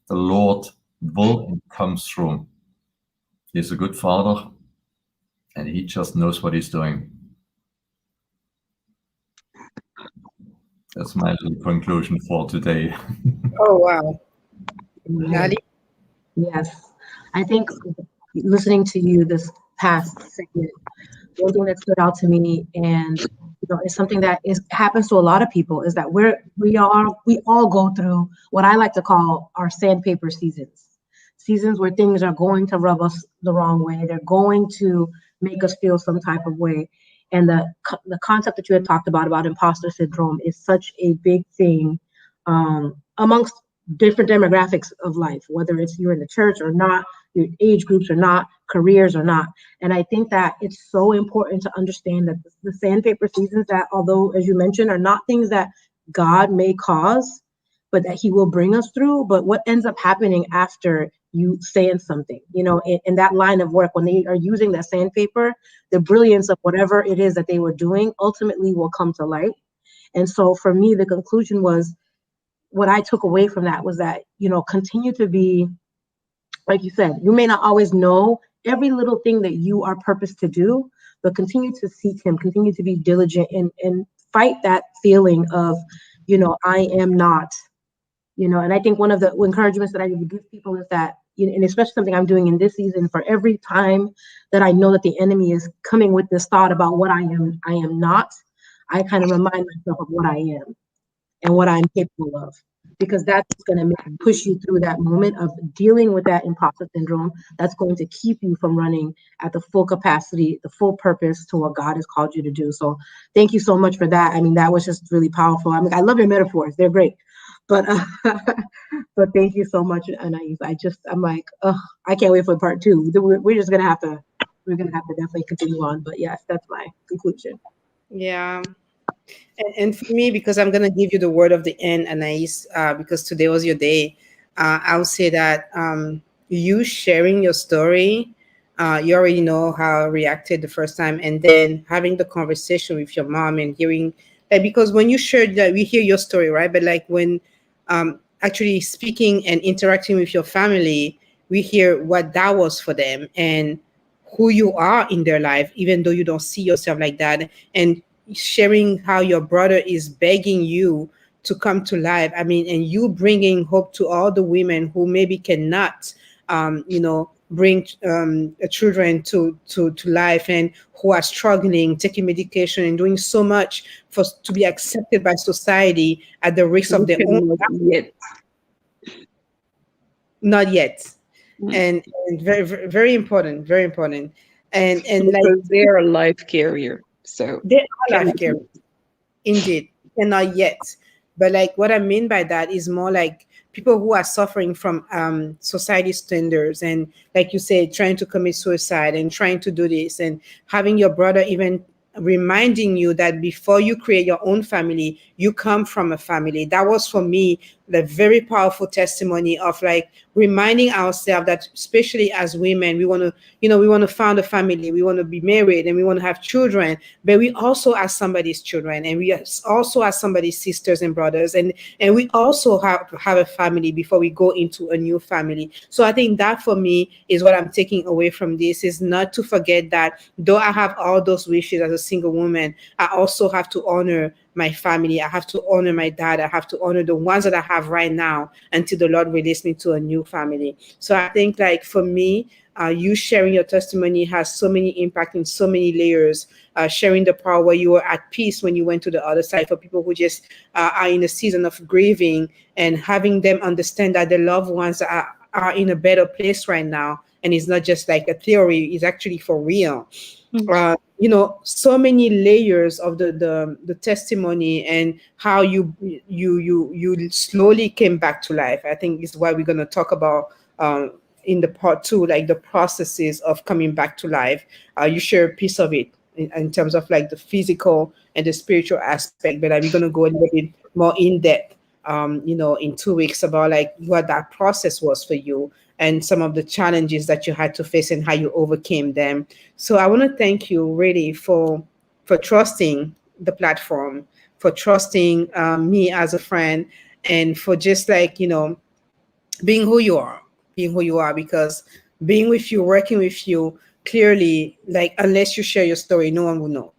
The Lord will and comes through. He's a good Father, and he just knows what he's doing. That's my little conclusion for today. Oh wow. Nali? Yes. I think listening to you this past segment, one thing that stood out to me, and it's something that happens to a lot of people, is that we all go through what I like to call our sandpaper seasons where things are going to rub us the wrong way. They're going to make us feel some type of way. And the concept that you had talked about impostor syndrome is such a big thing amongst different demographics of life, whether it's you're in the church or not, your age groups or not, careers or not. And I think that it's so important to understand that the sandpaper seasons, that although, as you mentioned, are not things that God may cause, but that he will bring us through. But what ends up happening after you saying something, in that line of work, when they are using that sandpaper, the brilliance of whatever it is that they were doing ultimately will come to light. And so for me, the conclusion was, what I took away from that was that, continue to be, like you said, you may not always know every little thing that you are purposed to do, but continue to seek him, continue to be diligent, and fight that feeling of, I am not, and I think one of the encouragements that I would give people is that, and especially something I'm doing in this season, for every time that I know that the enemy is coming with this thought about what I am not, I kind of remind myself of what I am and what I'm capable of, because that's going to push you through that moment of dealing with that imposter syndrome. That's going to keep you from running at the full capacity, the full purpose to what God has called you to do. So thank you so much for that. I mean, that was just really powerful. I mean, I love your metaphors. They're great. But but thank you so much, Anaïs. I'm like, I can't wait for part 2. We're just gonna have to definitely continue on. But yes, that's my conclusion. Yeah. And for me, because I'm gonna give you the word of the end, Anais, because today was your day, I'll say that you sharing your story, you already know how I reacted the first time, and then having the conversation with your mom and hearing, like, because when you shared that, we hear your story, right? But like when actually speaking and interacting with your family, we hear what that was for them and who you are in their life, even though you don't see yourself like that. And sharing how your brother is begging you to come to life. I mean, and you bringing hope to all the women who maybe cannot, bring children to life, and who are struggling, taking medication and doing so much to be accepted by society at the risk of their own. Yet. Not yet. Mm. And very, very, very important, very important. And like, Because they are a life carrier. So they are life cannot carriers. Indeed, cannot yet. But like what I mean by that is more like people who are suffering from society standards, and like you said, trying to commit suicide and trying to do this, and having your brother even reminding you that before you create your own family, you come from a family. That was for me the very powerful testimony of like reminding ourselves that, especially as women, we want to, we want to found a family, we want to be married, and we want to have children, but we also are somebody's children, and we also are somebody's sisters and brothers, and we also have a family before we go into a new family. So I think that for me is what I'm taking away from this, is not to forget that though I have all those wishes as a single woman, I also have to honor my family. I have to honor my dad. I have to honor the ones that I have right now until the Lord release me to a new family. So I think, like, for me, you sharing your testimony has so many impact in so many layers. Sharing the power where you were at peace when you went to the other side, for people who just are in a season of grieving, and having them understand that their loved ones are in a better place right now. And it's not just like a theory, it's actually for real. So many layers of the testimony, and how you slowly came back to life. I think is why we're going to talk about in the part 2, like the processes of coming back to life. You share a piece of it in terms of like the physical and the spiritual aspect, but we're going to go a little bit more in depth in 2 weeks about like what that process was for you, and some of the challenges that you had to face and how you overcame them. So I want to thank you really for trusting the platform, for trusting me as a friend, and for just like being who you are, because being with you, working with you, clearly, like, unless you share your story, no one will know.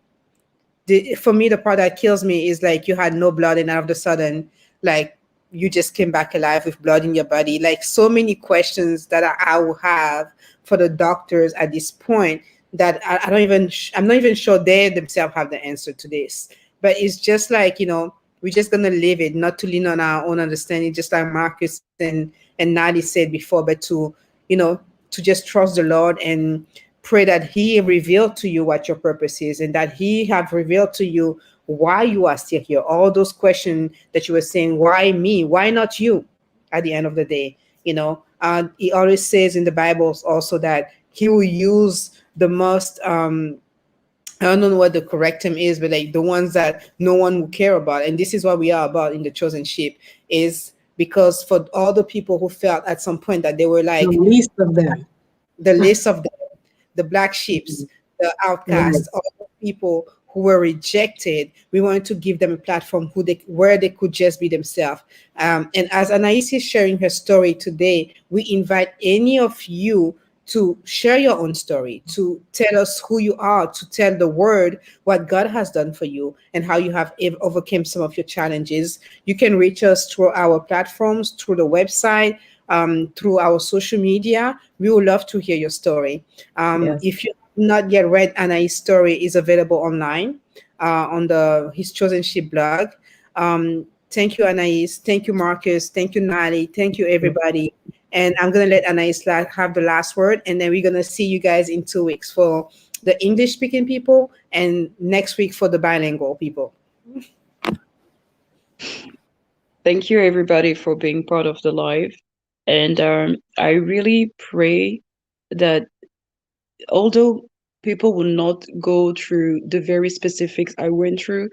For me, the part that kills me is like you had no blood, and all of a sudden, like, you just came back alive with blood in your body. Like, so many questions that I will have for the doctors at this point, that I don't even, I'm not even sure they themselves have the answer to this. But it's just like, we're just gonna live it, not to lean on our own understanding, just like Marcus and Nadi said before, but to just trust the Lord and pray that He revealed to you what your purpose is, and that He have revealed to you why you are still here. All those questions that you were saying, why me? Why not you? At the end of the day, He always says in the Bible also that He will use the most I don't know what the correct term is, but like the ones that no one will care about. And this is what we are about in the chosen sheep, is because for all the people who felt at some point that they were The like least of them. the list of the black sheeps, the Right. outcasts, all the people who were rejected. We wanted to give them a platform where they could just be themselves. And as Anaïs is sharing her story today, we invite any of you to share your own story, to tell us who you are, to tell the world what God has done for you and how you have overcome some of your challenges. You can reach us through our platforms, through the website, through our social media. We would love to hear your story. Yes. If you have not yet read Anna's story, is available online on the His Chosen Sheep blog. Thank you, Anais. Thank you, Marcus. Thank you, Nali. Thank you, everybody. And I'm gonna let Anais have the last word, and then we're gonna see you guys in 2 weeks for the English-speaking people, and next week for the bilingual people. Thank you, everybody, for being part of the live. And I really pray that although people will not go through the very specifics I went through,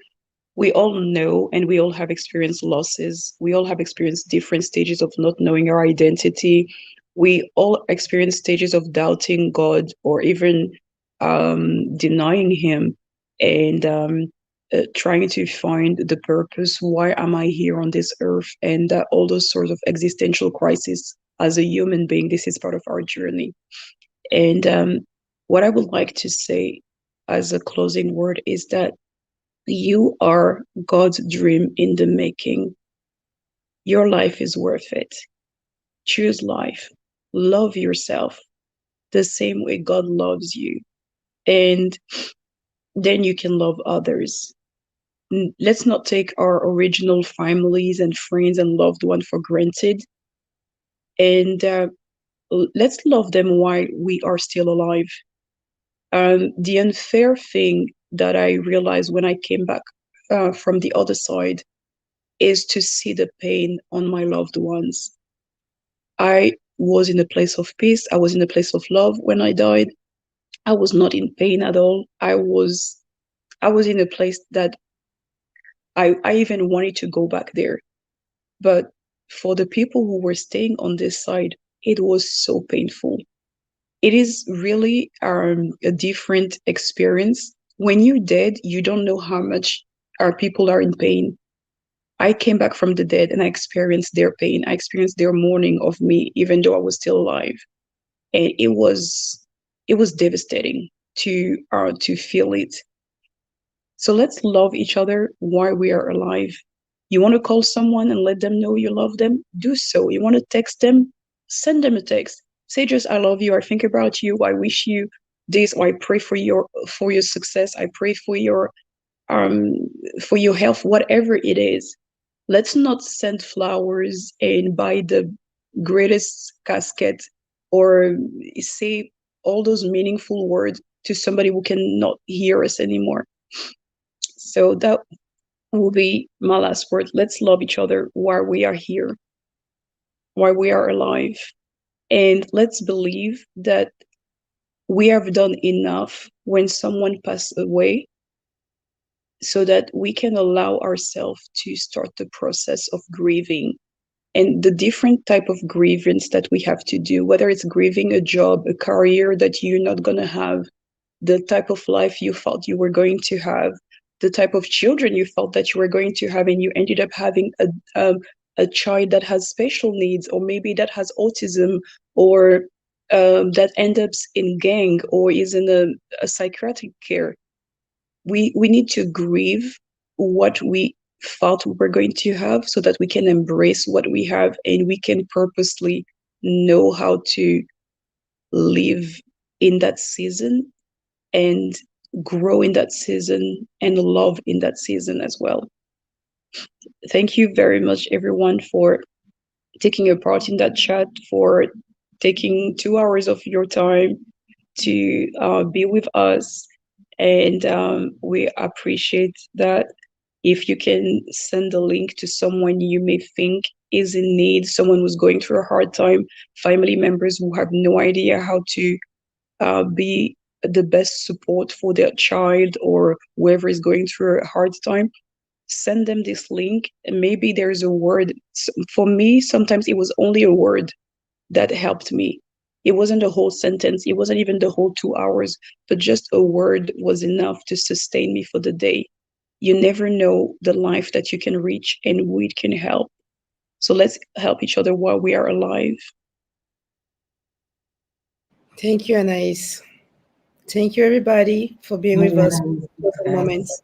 we all know and we all have experienced losses. We all have experienced different stages of not knowing our identity. We all experience stages of doubting God or even denying Him and trying to find the purpose. Why am I here on this earth? And all those sorts of existential crises as a human being. This is part of our journey. And what I would like to say as a closing word is that you are God's dream in the making. Your life is worth it. Choose life. Love yourself the same way God loves you. And then you can love others. Let's not take our original families and friends and loved ones for granted. And let's love them while we are still alive. The unfair thing that I realized when I came back from the other side is to see the pain on my loved ones. I was in a place of peace. I was in a place of love when I died. I was not in pain at all. I was in a place that I even wanted to go back there. But for the people who were staying on this side, it was so painful. It is really a different experience. When you're dead, you don't know how much our people are in pain. I came back from the dead and I experienced their pain. I experienced their mourning of me, even though I was still alive. And it was devastating to feel it. So let's love each other while we are alive. You want to call someone and let them know you love them? Do so. You want to text them? Send them a text. Say just I love you, I think about you, I wish you this, or I pray for your success, I pray um for your health, whatever it is. Let's not send flowers and buy the greatest casket or say all those meaningful words to somebody who cannot hear us anymore. So that will be my last word. Let's love each other while we are here, while we are alive. And let's believe that we have done enough when someone passes away so that we can allow ourselves to start the process of grieving and the different type of grievance that we have to do, whether it's grieving a job, a career that you're not going to have, the type of life you thought you were going to have, the type of children you thought that you were going to have, and you ended up having a child that has special needs, or maybe that has autism, or that ends up in gang or is in a psychiatric care. We need to grieve what we thought we were going to have so that we can embrace what we have and we can purposely know how to live in that season and grow in that season and love in that season as well. Thank you very much, everyone, for taking a part in that chat, for taking 2 hours of your time to be with us. And we appreciate that. If you can send a link to someone you may think is in need, someone who's going through a hard time, family members who have no idea how to be the best support for their child or whoever is going through a hard time, send them this link, and maybe there's a word. For me, sometimes it was only a word that helped me. It wasn't the whole sentence, it wasn't even the whole 2 hours, but just a word was enough to sustain me for the day. You never know the life that you can reach and who it can help. So let's help each other while we are alive. Thank you, Anaïs. Thank you, everybody, for being with us for the moments.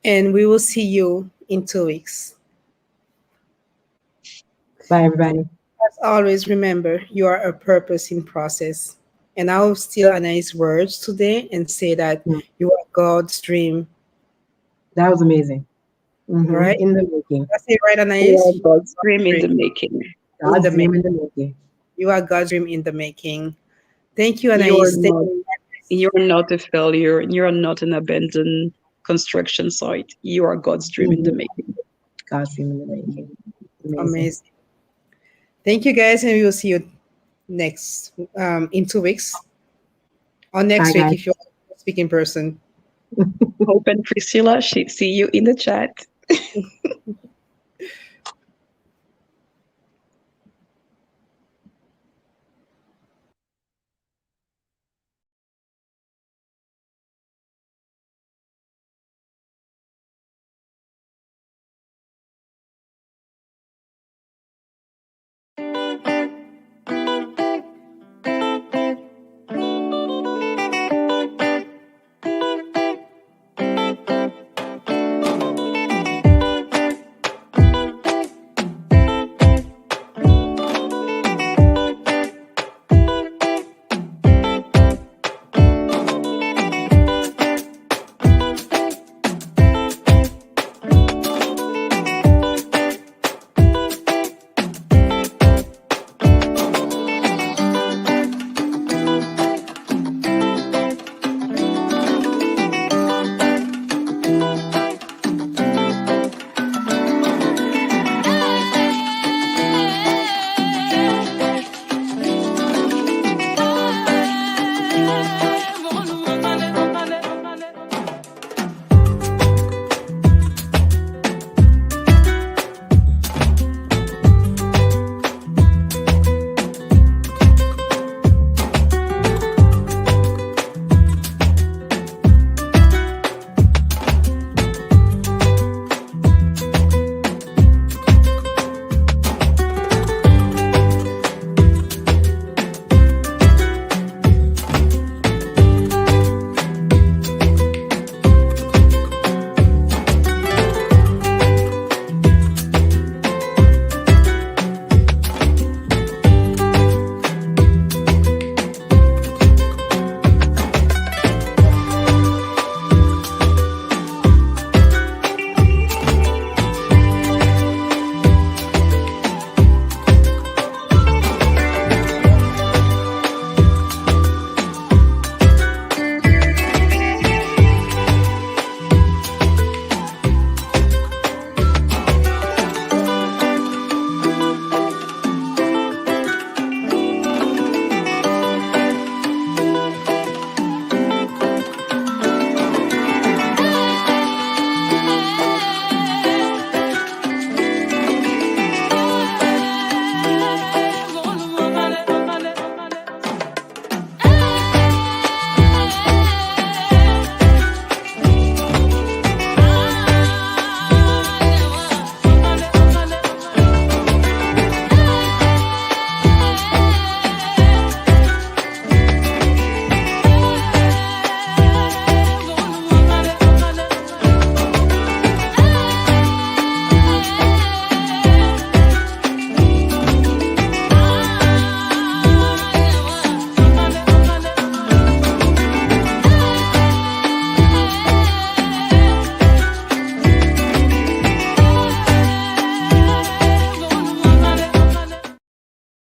And we will see you in 2 weeks. Bye, everybody. As always, remember, you are a purpose in process. And I will steal Anaïs' words today and say that you are God's dream. That was amazing. Right? In the making. That's it, right, We Anaïs? are God's dream in the making. God's dream in the making. You are God's dream in the making. Thank you, You're Anaïs. not a failure. You're not an abandoned construction site. You are God's dream in the making. God's dream in the making. Amazing. Thank you, guys, and we will see you next in 2 weeks or next week if you want to speak in person. Hope and Priscilla, see you in the chat.